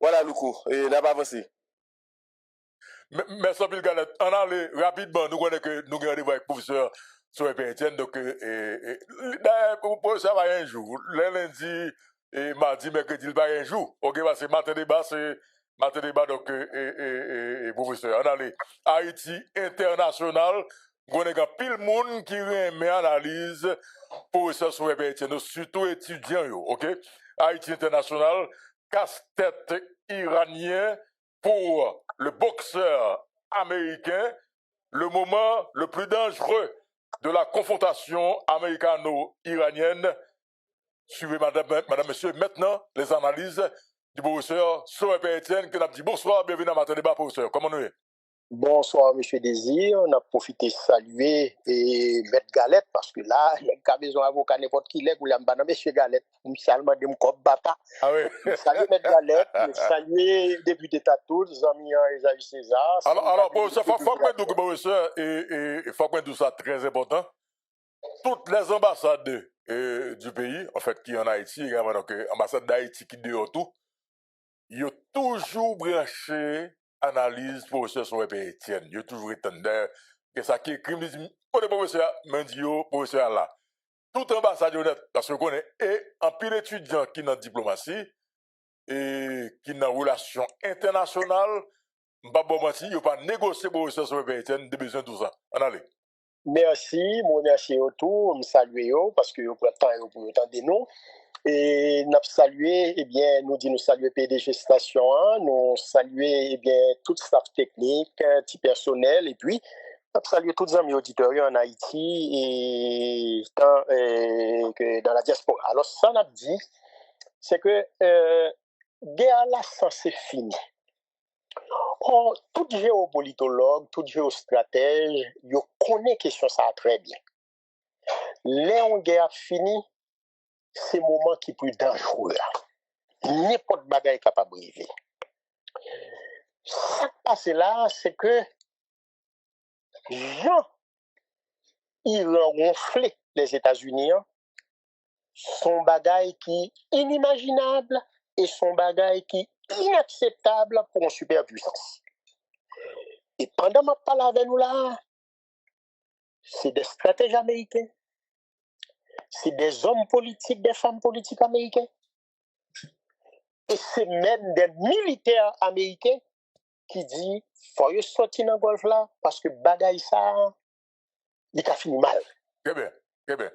voilà Louko et n'a pas avancé. Merci Bill Galette. On allait rapidement, nous connaissons que nous regardons avec le professeur sur Etienne, donc d'ailleurs, professeur va un jour, le lundi et mardi, mercredi, il va un jour. Ok, parce que matin débat, donc professeur. On allait Haïti international, nous connaissons pile monde qui remet analyse professeur sur Etienne, surtout étudiants, ok? Haïti international, casse-tête iranien pour le boxeur américain, le moment le plus dangereux de la confrontation américano-iranienne. Suivez, madame, monsieur, maintenant les analyses du professeur Soep Etienne, qui nous dit bonsoir, bienvenue à Matin Débat, professeur. Comment nous est? Bonsoir, M. Désir. On a profité de saluer et Maître Galette, parce que là, il y a besoin d'avocat n'importe qui l'est, ou il y a M. Galette, seulement de m'cop bata. Ah oui. Salut Maître Galette, saluer député Tatou, les amis Esaü César. Alors, professeur, faut que nous, professeur, et faut que nous ça très important. Toutes les ambassades du pays, en fait, qui en Haïti, donc l'ambassade d'Haïti qui dehors tout, ils ont toujours branché analyse professeur sur Etienne. Il y a toujours été que ça qui est crime, pour le professeur Mendio, professeur là. Tout ambassade honnête, parce qu'on connaît, et un pile étudiant qui est dans la diplomatie, et qui est dans la relation internationale, pas bon menti, il n'y a pas négocié professeur sur Etienne, des besoins de tout ça. On allez. Merci, moi remercie autour, me saluer parce que pour le temps pour entendre nous. Et nous saluer, eh bien, nous dit nous saluer PDG Station 1, nous saluer, eh bien, tout staff technique, petit personnel, et puis, nous saluer tous les amis auditeurs en Haïti et dans la diaspora. Alors, ça, on a dit, c'est que, guerre là, ça, c'est fini. Or, tout géopolitologue, tout géostratège, il connaît question ça très bien. Léon guerre fini, c'est le moment qui est plus dangereux. N'importe bagaille capable de arriver. Ce qui passe là, c'est que Jean, il a ronflé les États-Unis, son bagaille qui est inimaginable et son bagaille qui est inacceptable pour une superpuissance. Et pendant que je parle avec nous là, c'est des stratèges américains. C'est des hommes politiques, des femmes politiques américains. Et c'est même des militaires américains qui disent faut sortir dans le golfe là parce que bagaille ça, il a fini mal. Très bien, très bien.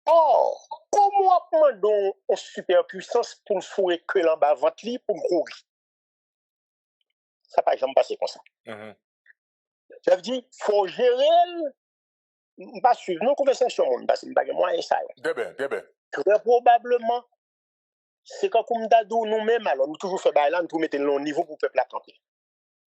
Or, comment prendre une superpuissance pour fourrer que l'en bas ventre pour courir? Ça n'a pas jamais passé comme ça. Ça veut dire faut gérer. Pas suivre nos conversations, parce que je ne moyen ça. Très bien, très bien. Très probablement, c'est quand nous-mêmes, alors nous toujours fait bail là, nous toujours mettons le niveau pour le peuple à camper.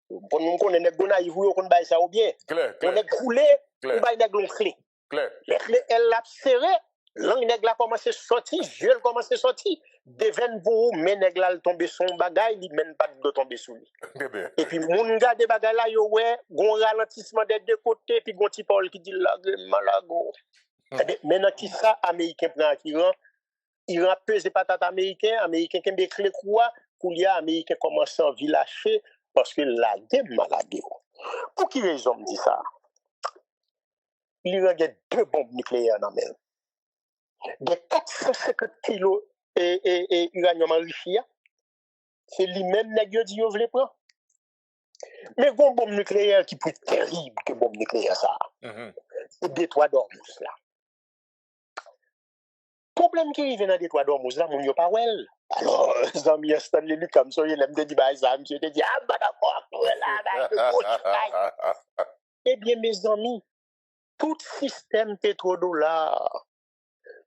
Pour nous connaître les naïfs, on bail ça ou bien. Clair. On est coulé, on bail les clés. Clair. Les clés, elle l'a serré, l'angle a commencé à sortir, je commencé à sortir. Devant vous, mais nèg la tomber son bagay, il même pas de tomber sous lui. Très bien. Et puis moun gade bagay là yo ouais, gon ralentissement des deux côtés puis gon petit Paul qui dit la malago. Maintenant qui ça américain prend Iran pèse patate américain qui me clé quoi, koulia américain commence à lâcher parce que la guerre malade. Pour qui raison me dit ça? L'Iran a deux bombes nucléaires dans la main. De 450 kilos et uranium enrichi, c'est lui-même nèg yo dit yo vle prendre. Mais gon bombe nucléaire qui plus terrible que bombe nucléaire ça. C'est détroit d'Ormuz là. Problème qui arrive dans détroit d'Ormuz là, moun yo pas wel. Alors, zami Stanley Lucam so l'aime de dire bah ça, monsieur te dit ah bah d'accord, là Eh bien mes amis, tout système pétrodollar,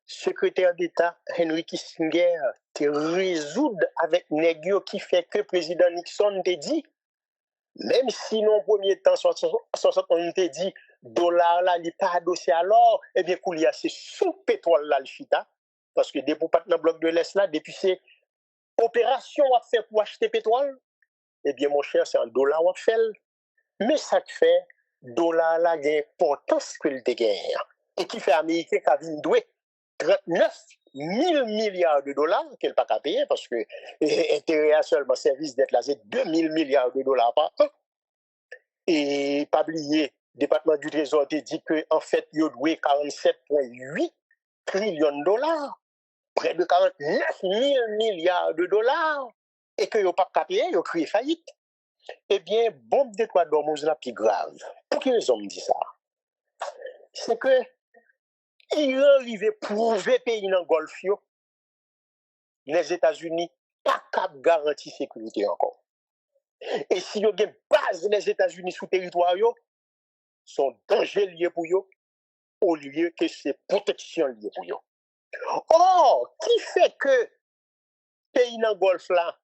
secrétaire d'État Henry Kissinger te résoudre avec nèg yo qui fait que président Nixon te dit même si non premier temps 60 on te dit dollar là il pas adossé alors eh bien koulia c'est sous pétrole là le chita parce que depuis pas dans bloc de l'Est là depuis c'est opération à faire pour acheter pétrole eh bien mon cher c'est un dollar à faire mais ça fait dollar là gain importance que le gagne et qui fait américain qui a vinn doué 39 000 milliards de dollars qu'elle pas qu'à payer parce que intérêt à seulement service d'être là c'est 2 000 milliards de dollars par an et pas oublier département du trésor te dit que en fait il doit 47,8 trillions de dollars près de 49 000 milliards de dollars et que yo pas qu'à payer yo créé faillite eh bien bombe détroit d'Ormuz là plus grave pour que les hommes disent ça c'est que il arrive prouver pays dans golfe yo les États-Unis pas cap garantir sécurité encore et si yo gen base les États-Unis sous territoire yo sont danger lié pour yo au lieu que c'est protection lié pour yo or qui fait que pays dans golfe là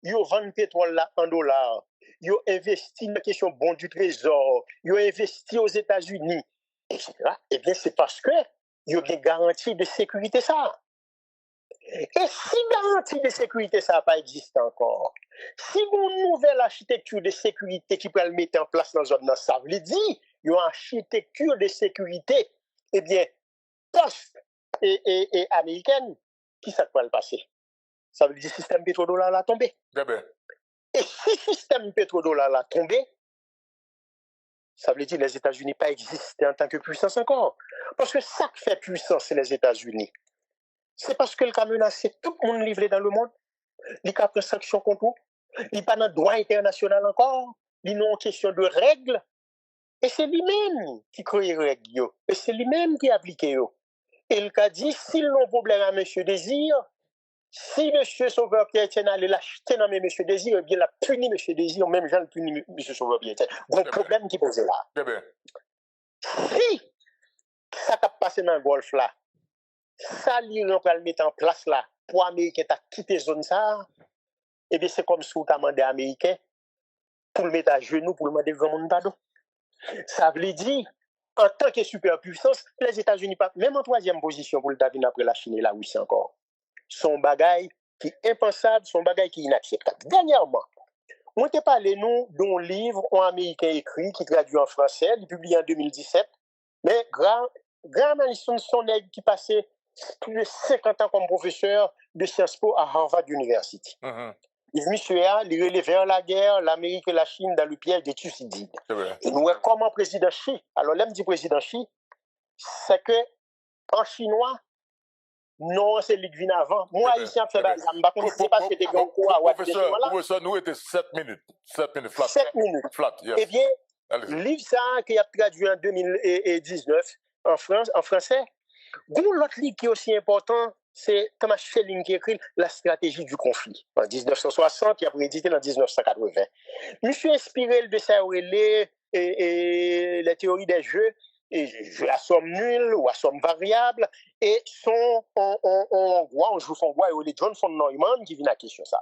yo vend pétrole là en dollars yo investi dans question bon du trésor yo investi aux États-Unis etc. Eh bien c'est parce que il y a une garantie de sécurité ça. Et si garantie de sécurité ça n'a pas existé encore, si une nouvelle architecture de sécurité qui peut le mettre en place dans la zone, ça veut dire il y a une architecture de sécurité, eh bien, post et américaine, qui ça peut le passer? Ça veut dire que le système pétrodollar l'a tombé. Et si le système pétrodollar l'a tombé, ça veut dire que les États-Unis pas existé en tant que puissance encore. Parce que ça qui fait puissance, c'est les États-Unis. C'est parce que le a menacé tout le monde livré dans le monde. Il a pris sanctions contre nous. Il n'est pas dans le droit international encore. Il n'a pas question de règles. Et c'est lui-même qui crée les règles. Et c'est lui-même qui applique. Et il a dit, s'il n'a pas problème à M. Désir, si M. Sauveur Pierre-Etienne allait l'acheter dans M. Désir, eh bien, il a puni M. Désir, même Jean le puni M. Sauveur Pierre-Etienne. Bon problème qui posait là. Si ça a passé dans le golfe là, ça l'Iran va le mettre en place là, pour Américains qui quitté zone ça, eh bien c'est comme si vous demandez à Américains pour le mettre à genoux, pour le demander grand monde pardon. Ça veut dire, en tant que superpuissance, les États-Unis, même en troisième position pour le Davin après la Chine et la Russie encore, son bagage qui est impensable, son bagage qui est inacceptable. Dernièrement, on t'a parlé nous d'un livre en américain écrit qui traduit en français, il est publié en 2017, mais Graham Allison son qui passait plus de 50 ans comme professeur de Sciences Po à Harvard University. Monsieur A, il relevait la guerre, l'Amérique et la Chine dans le piège des Thucydides. Et nous, comme président Xi, alors l'aime dit président Xi, c'est que en chinois, non, c'est lui qui vient avant. Moi, ici, je ne sais pas si c'était quoi. Professeur, nous étions 7 minutes. 7 minutes, flat. 7 minutes. Flat, yes. Eh bien, le livre ça, qui a traduit en 2019 en français, l'autre livre qui est aussi important, c'est Thomas Schelling qui écrit La stratégie du conflit. En 1960, il a prédité en 1980. Monsieur inspiré de ça, et la théorie des jeux, et jeu à somme nulle ou à somme variable, et son on joue son roi, et les John von Neumann qui vient à question ça.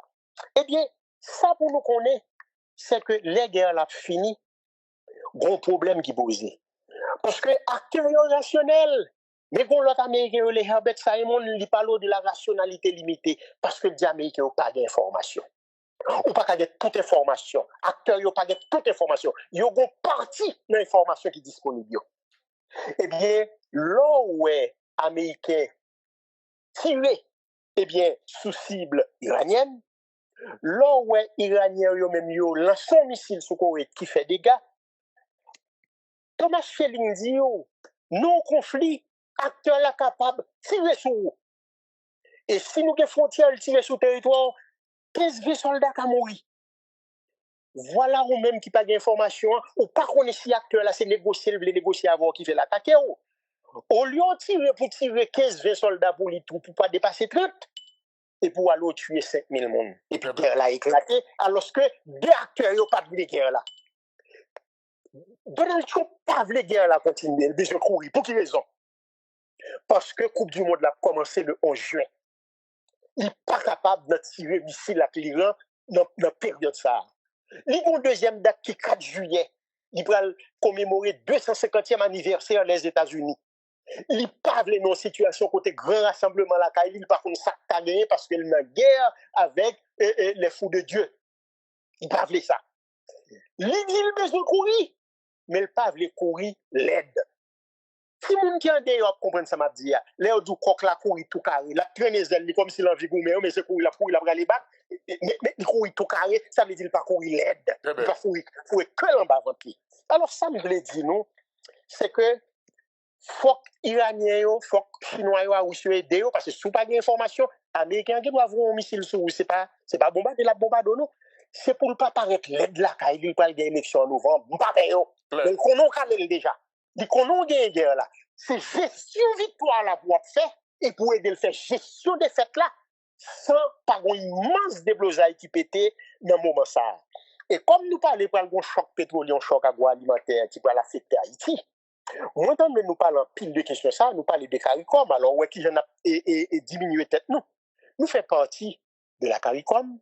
Eh bien, ça pour nous connaître, c'est que les guerres là fini, gros problème qui posait. Parce que acteurs rationnels, mais quand l'autre américain, les Herbert Simon, il parle de la rationalité limitée, parce que les Américains n'ont pas d'informations. Ou pas de toute information. Acteurs n'ont pas de toute information. Ils ont une partie de l'information qui est disponible. Eh bien, là où est américain tiré, eh bien, sous cible iranienne, là où est iranien, même lance un missile sous Corée qui fait des dégâts, Thomas Schelling dit, non conflit, acteur là capable de tirer sur vous. Et si nous avons frontières tirer sur le territoire, 15-20 soldats qui ont mouru. Voilà ou même qui pas d'information, ou pas connaît si acteur là, c'est négocier, le négocier avant qui fait l'attaquer. Au lieu de tirer pour tirer 15-20 soldats pour les tout, pour pas dépasser 30, et pour aller tuer 5000 personnes. Et puis, la guerre là a éclaté, alors que deux acteurs n'ont pas de guerre là. Donald Trump pas de guerre là continuer, il besoin de courir. Pour quelle raison? Parce que la Coupe du Monde a commencé le 11 juin. Il n'est pas capable de tirer missile à l'Iran dans la période ça. Il y a une deuxième date qui est 4 juillet. Il va commémorer le 250e anniversaire des États-Unis. Il n'est pas dans une situation côté grand rassemblement là, il pas comme ça parce qu'il est en guerre avec les fous de Dieu. Il pas veut ça. Il dit qu'il a besoin de courir, mais il pas veut courir l'aide. Si moun qui en dehors comprend ça m'a dit, là du coq la courir tout carré, la traîner zèle comme si l'envie goumé, mais c'est courir la aller battre, mais il courir tout carré, ça veut dire il pas courir l'aide. Il pas courir que en bas avant pied. Alors ça me veut dire non, c'est que faut iranien yo, faut chinois yo a aussi aider parce que sous pas d'information, américain qui doit avoir un missile sur c'est pas bombarder la bombade non. C'est pour ne pas paraître l'aide là quand il parle des élections en novembre, pas payo. Donc on a calé déjà. Dit qu'on a gagné guerre là. C'est gestion victoire là pour faire et pour aider le faire gestion des fêtes là sans pas un immense déblousage qui pétait dans le moment ça. Et comme nous parlons de choc pétrolier, un choc agroalimentaire qui peut affecter Haïti, moi, quand nous parlons pile de questions, ça, nous parlons de CARICOM, alors, ouais, qui a diminué tête, nous. Nous faisons partie de la CARICOM.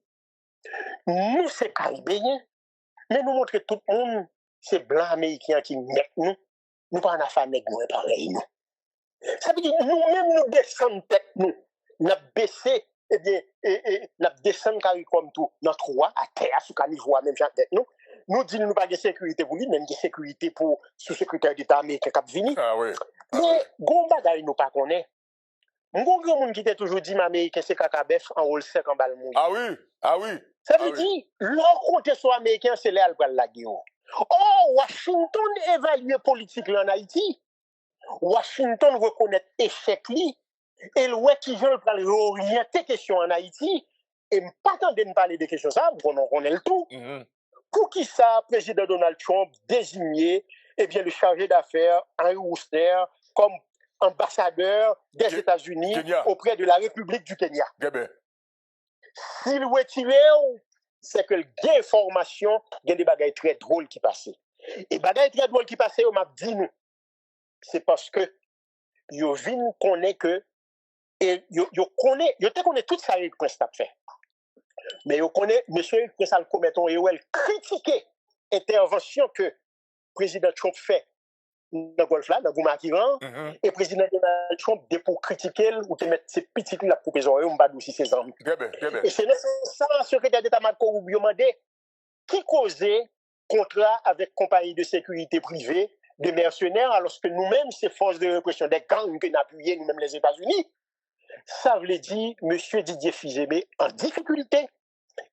Nous, c'est Caribéens. Mais nous montrons tout le monde, c'est blanc américain qui met nous. Nous pas en affaire avec nous, pareil, nous. Ça veut dire, nous-mêmes, nous descendons tête, nous. Nous avons baissé, eh bien, nous descendons CARICOM tout, notre roi, à terre, sous le niveau, même genre tête, nous. Nous disons nous pas de sécurité pour lui, même de sécurité pour sous-secrétaire d'État américain qui a venu. Ah oui. Mais, gon bagay nous pas connaît. M'gon grand monde qui t'a toujours dit américain c'est kakabef en rôle sec en balle mouille. Ah oui, ah oui. Ça veut dire, l'on compte sur américain, c'est là le la guerre. Oh, Washington évalue politique en Haïti. Washington reconnaît échec li et le qui veut orienter question en Haïti et pas tant de parler de questions ça, on connaît le tout. Pour qui ça, président Donald Trump désigné bien, le chargé d'affaires Henry Wooster comme ambassadeur des États-Unis auprès de la République du Kenya. S'il retire, c'est que il y a information, il y a des bagailles très drôles qui passent. Et bagailles très drôles qui passent, on m'a dit nous, c'est parce que yo vin connaît que et yo connaît tout ça que Prince a fait. Mais yo connaît monsieur Prince a commetton et elle critiquer intervention que président Trump fait dans golf là dans Goumakiran et président Donald Trump dès pour critiquer ou te mettre ses petites la couper les oreilles on pas aussi ses amis. Et c'est nécessaire le secrétaire d'État Marco Rubio mandé qui causait contrat avec compagnie de sécurité privée de mercenaires alors que nous-mêmes ces forces de répression des gangs que nous appuyons nous-mêmes les États-Unis. Ça veut dire monsieur Didier Fils-Aimé en difficulté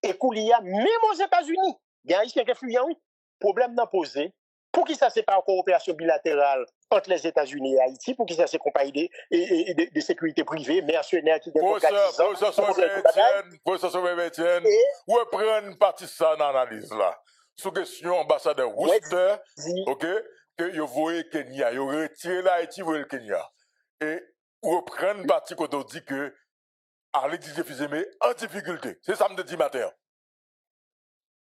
et qu'il y a même aux États-Unis il y a ici quelques fuyants oui problème n'a posé. Pour qui ça c'est pas en coopération bilatérale entre les États-Unis et Haïti, pour qui ça c'est compagnie de sécurité privée, mercenaires qui pour ça sauver Etienne, ou prendre partie ça dans l'analyse là. Sous question ambassadeur Wooster, OK, que vous voyez Kenya, vous retirez l'Haïti, vous voyez le Kenya. Et vous prendre partie quand on dit que Arlé Didier Fils-Aimé en difficulté. C'est ça me dit matin.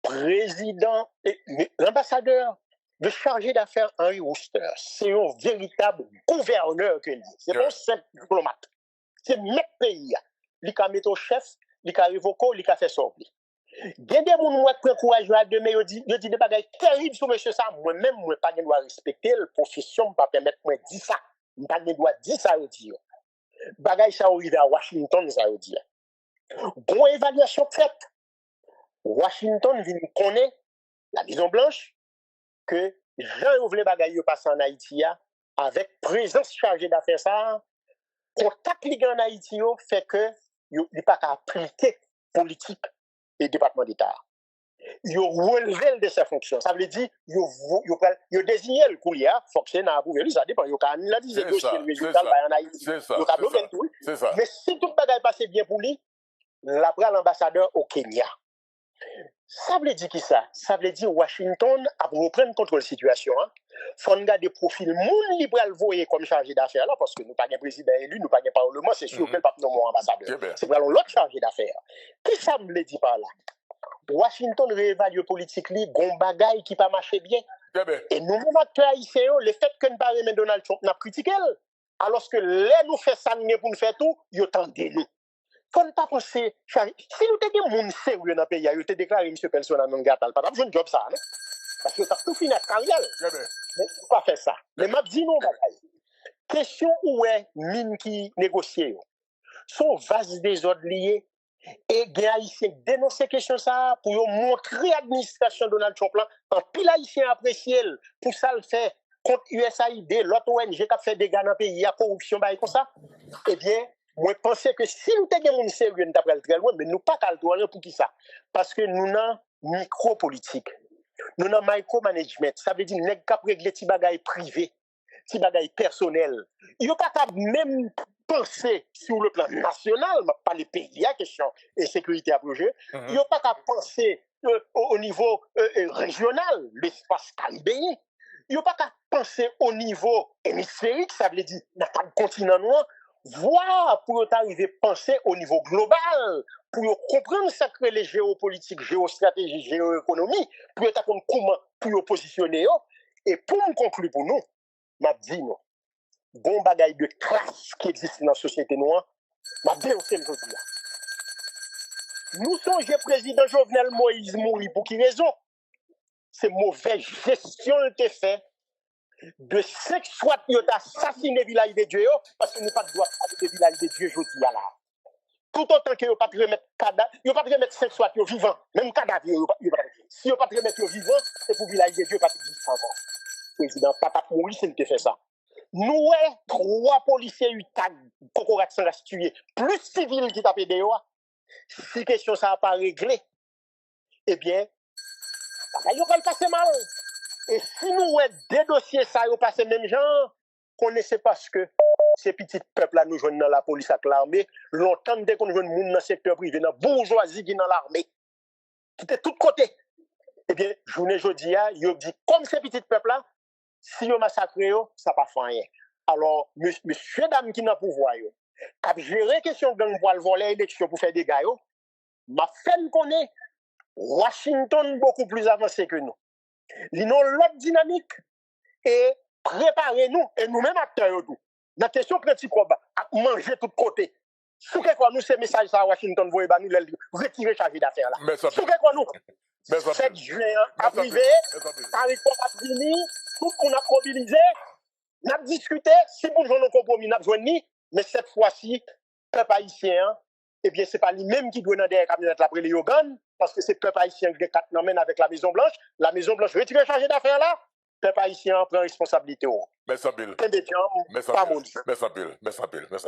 Président et l'ambassadeur le chargé d'affaires Henry Wooster, c'est un véritable gouverneur que lui. C'est pas un simple diplomate. C'est le mec pays. Il a mis au chef, il a révoqué, il a fait sortir. Il y a des gens qui ont courage à demain, ils disent des bagages terribles sur monsieur ça. Moi-même, je n'ai pas le droit de respecter la profession, je ne peux pas permettre de dire ça. Je n'ai pas le droit de dire ça. Bagage ça arrive à Washington, ça veut dire. Bonne évaluation faite. Washington vient connaître la Maison Blanche que Jean-Yves Bagaille passe en Haïti avec présence chargée d'affaires ça contact ligue en Haïti fait que il pas qu'à appliquer politique et département d'État. Il relevé de ses fonctions. Ça veut dire il désigné le coulier fonctionnaire pour lui ça dépend il can la dire dossier régional en Haïti. Il a bloqué tout. Mais si tout bagaille passe bien pour lui la pral ambassadeur au Kenya. Ça veut dire qui ça? Ça veut dire Washington a reprendre contrôle de la situation. Faut regarder profil moun libéral voyer comme chargé d'affaires là parce que nous pas un président élu, nous pas un parlement, c'est sûr que le pape non ambassadeur. C'est vraiment l'autre chargé d'affaires. Qui ça me dit par là? Washington réévalue politique li, gon bagay qui pas marché bien. Et nous-mêmes acteurs haïtiens, le fait que nous pas remettre Donald Trump n'a critiqué alors que les nous fait ça pour nous faire tout, yo tendez nous. Faut ne pas penser, si nous avons des gens sérieux dans le pays, vous avez déclaré M. Persona non grata, pas besoin de job ça, non? Parce que tu as tout fini à carrière. Mais faut pas faire ça. Mais m'a dit non, bagaille. Question où est mine qui négocie, son vase des ordres liés, et les Haïtiens dénoncent question ça pour montrer l'administration Donald Trump là, en pile Haïtien apprécié, pour ça le fait contre USAID, l'autre ONG qui a fait des gars dans le pays, il y a corruption, comme ça. Eh bien, moi, je pense que si nous avons des gens sérieux, nous avons très loin, mais nous pas qu'à le pour qui ça? Parce que nous avons micro-politique, nous avons micro-management. Ça veut dire que nous avons régler des bagailles privés, des bagailles personnelles. Il n'y a pas qu'à même penser sur le plan national, pas les pays à question et sécurité à projet. Il n'y a pas qu'à penser au niveau régional, l'espace caribéen. Il n'y a pas qu'à penser au niveau hémisphérique, ça veut dire dans le continent noir. Voir pour arriver à penser au niveau global, pour comprendre ce que les géopolitiques, géostratégie, géoéconomie, pour comprendre comment pour positionner. Et pour me conclure pour nous, m'a dit non. Bon bagaille de classe qui existe dans la société noire, m'a dénoncé le aujourd'hui. Nous sommes le président Jovenel Moïse mourir pour qui raison? C'est mauvaise gestion qui est faite. De 5 soit qui ont assassiné village de Dieu parce que nous pas droit parler de village de Dieu aujourd'hui là. Tout autant que vous pas remettre cadavre, vous pas remettre 5 soit vivant, même cadavre si vous pas remettre vivant, c'est pour village de Dieu pas existe encore. Président Papa Moïse il te fait ça. Nous 3 policiers eu tag Cocorat sans la tuer, plus civil qui tapé dehors. Si question ça pas réglé, eh bien ça va pas passer mal. Et si nous avons des dossiers, ça va passer même genre, connaissez parce que ces petits peuples-là nous joignent dans la police avec l'armée, longtemps dès qu'on joue dans le secteur privé, dans la bourgeoisie qui est dans l'armée, qui était de tous côtés. Eh bien, journée jeudi, ils dit, comme ces petits peuples-là, si ils massacrent, ça ne va pas faire rien. Alors, monsieur, dame qui n'a pas pouvoir, qui a géré la question de voler l'élection pour faire des gars, m'a fait connaître Washington beaucoup plus avancé que nous. Nous avons l'autre dynamique et préparez-nous, et nous-mêmes acteurs, dans la question principale, à manger de tous côtés. Sous quoi nous, ces messages à Washington, vous nous retirer chargé d'affaires là. Sous quoi nous, 7 juin, arrivé, Paris a fini, tout le monde a mobilisé, nous avons discuté, si vous jouez un compromis, nous avons joué, mais cette fois-ci, le peuple haïtien, eh bien, ce n'est pas lui-même qui doit dans des cabinets après les Yogan, parce que c'est le peuple haïtien qui est avec la Maison Blanche. La Maison Blanche retire chargé d'affaires là, le peuple haïtien prend responsabilité. Merci Bill. Merci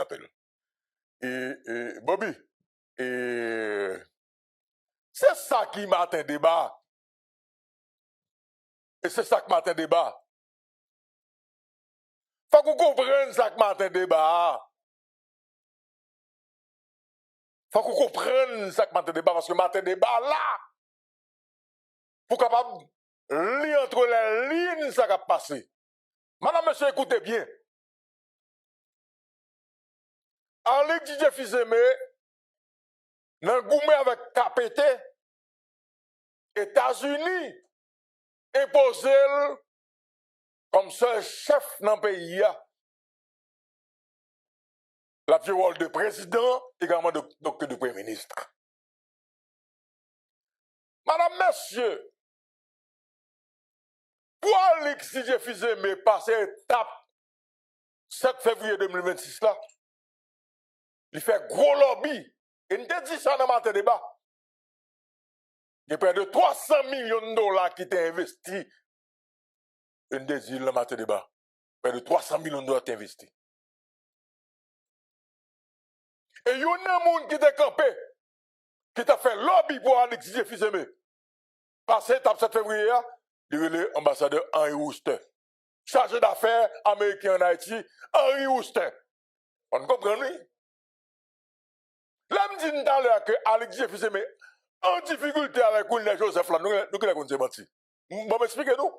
Bill. Et Bobby, c'est ça qui m'a atteint débat. Et c'est ça qui m'a atteint débat. Faut qu'on comprenne ça qui m'a atteint débat. Faut qu'on comprenne ça que matin débat parce que matin débat là pour capable lire entre les lignes ça qui a passé. Madame monsieur écoutez bien. Henri DJ Fils-Aimé dans goumé avec KPT États-Unis imposé comme seul chef dans le pays. La rôle de président, également de premier ministre. Madame, monsieur, pour Alex DJ Fils-Aimé passer étape 7 février 2026 là, il fait gros lobby. Et nous te dit ça dans notre débat. Il y a près de 300 millions de dollars qui t'ont investi. Et nous te dit dans notre débat. Près de 300 millions de dollars investi. Et il y a un monde qui t'a campé, qui t'a fait lobby pour Alex DJ Fils-Aimé. Passé étape 7 février, il est l'ambassadeur Henry Wooster. Chargé d'affaires américain en Haïti, Henry Wooster. On comprend, oui? Là, me dit tout à l'heure que Alex Jefferson, mais en difficulté avec Koulne Joseph, là, nous qui l'avons menti. Bon, m'expliquez nous.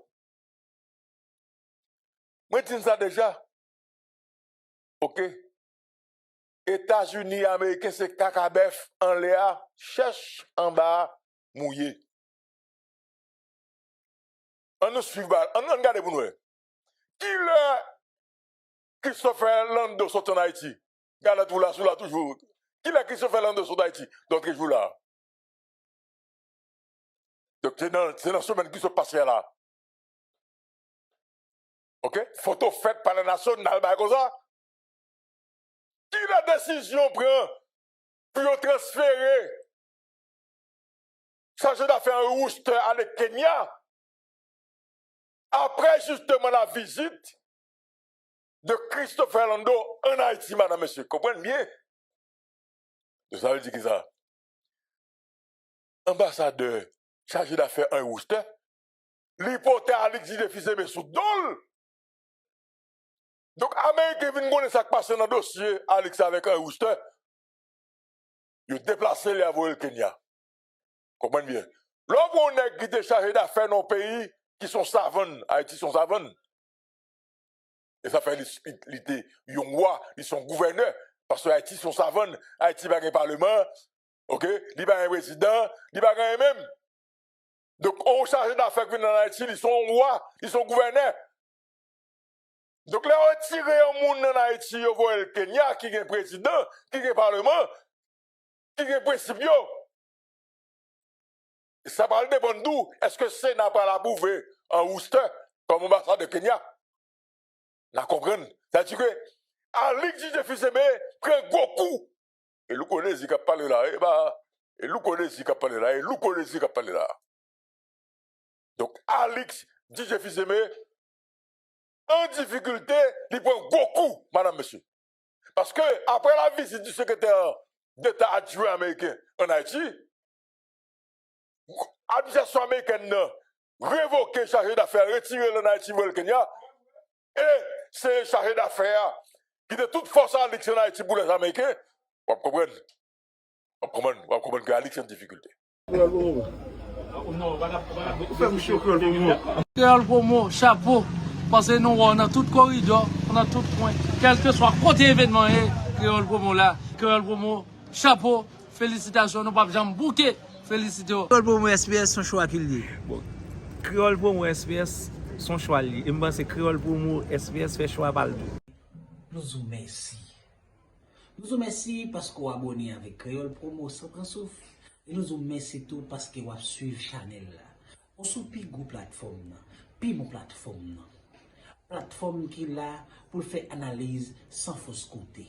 Moi, je dis ça déjà. OK? États-Unis, Américains, c'est cacabef en l'air, cherche en bas, mouillé. On nous suit, on regarde pour nous. Qui le Christopher Lando sont en Haïti? Regardez tout là, sous là, toujours. Qui le Christopher Lando sont en Haïti? Donc, il joue là. Donc, c'est dans la semaine qui se passe là. OK? Photo faite par la nation, comme ça. Qui la décision prend pour transférer chargé d'affaires Rouste à le Kenya après justement la visite de Christopher Lando en Haïti, madame, monsieur. Comprenez bien? Ça veut dire que ça. Ambassadeur chargé d'affaires en Rouste, l'hypothèse Alexis de Fils sous dol. Donc, Américain vient connaître ça qui passe dans le dossier Alex avec un Rouste. Il a déplacé les avoirs au Kenya. Comprenez bien? L'homme on est qui est chargé d'affaires dans le pays qui sont savants, Haïti sont savants. Et ça fait l'ité, ils sont gouverneurs, parce que Haïti sont savants, Haïti n'a pas un parlement, ok? Il n'a pas un président, il n'a pas un même. Donc, on chargé d'affaires qui sont en Haïti, ils sont rois, ils sont gouverneurs. Donc, là, on tire un monde en Haïti, on voit le Kenya, qui est un président, qui est un parlement, qui est un principio. Ça parle de Bandou. Est-ce que c'est n'a pas la bouffée en Worcester comme ambassade de Kenya? La comprendre. C'est-à-dire que Alex de Fils-Aimé prend beaucoup. Et nous connaissons ce qu'il a parlé là. Et nous connaissons ce qu'il a parlé là. Et nous connaissons ce qu'il a parlé là. Donc Alex de Fils-Aimé en difficulté, il prend beaucoup, madame, monsieur. Parce que après la visite du secrétaire d'État adjoint américain en Haïti, l'administration américaine a révoqué chargé d'affaires, retiré le Haïti pour le Kenya, et c'est chargé d'affaires qui de toute force à Alix en Haïti pour les Américains. Vous comprenez? Vous comprenez que Alix est en difficulté. Créole Promo, chapeau, parce que nous, on a tout corridor, on a tout point, quel que soit côté événement, Créole Promo là, Créole Promo, chapeau, félicitations, nous pas jamais bouquet, félicitations. Créole Promo SPS son choix qu'il y Bon, Créole Promo SPS son choix li. Et moi c'est Créole Promo SPS fait choix baldo. Nous vous remercions. Nous vous remercions parce qu'on a abonné avec Créole Promo sans prendre souffle. Et nous vous remercions tout parce que vous avez suivi Chanel là. On sous pi gros plateforme là, pi mon plateforme là. Plateforme qui là pour faire analyse sans fausse côté.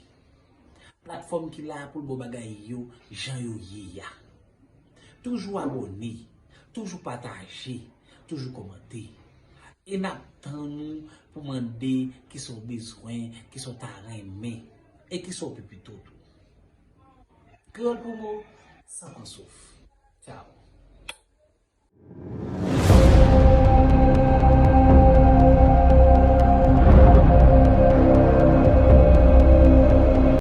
Plateforme qui là pour le bagay yo, Jean yo ya. Toujours abonné, toujours partagé, toujours commenté. Et n'attendons pour demander qui sont besoins, qui sont aimés et qui sont plus tout. Créole Promo, sans qu'on souffre. Ciao.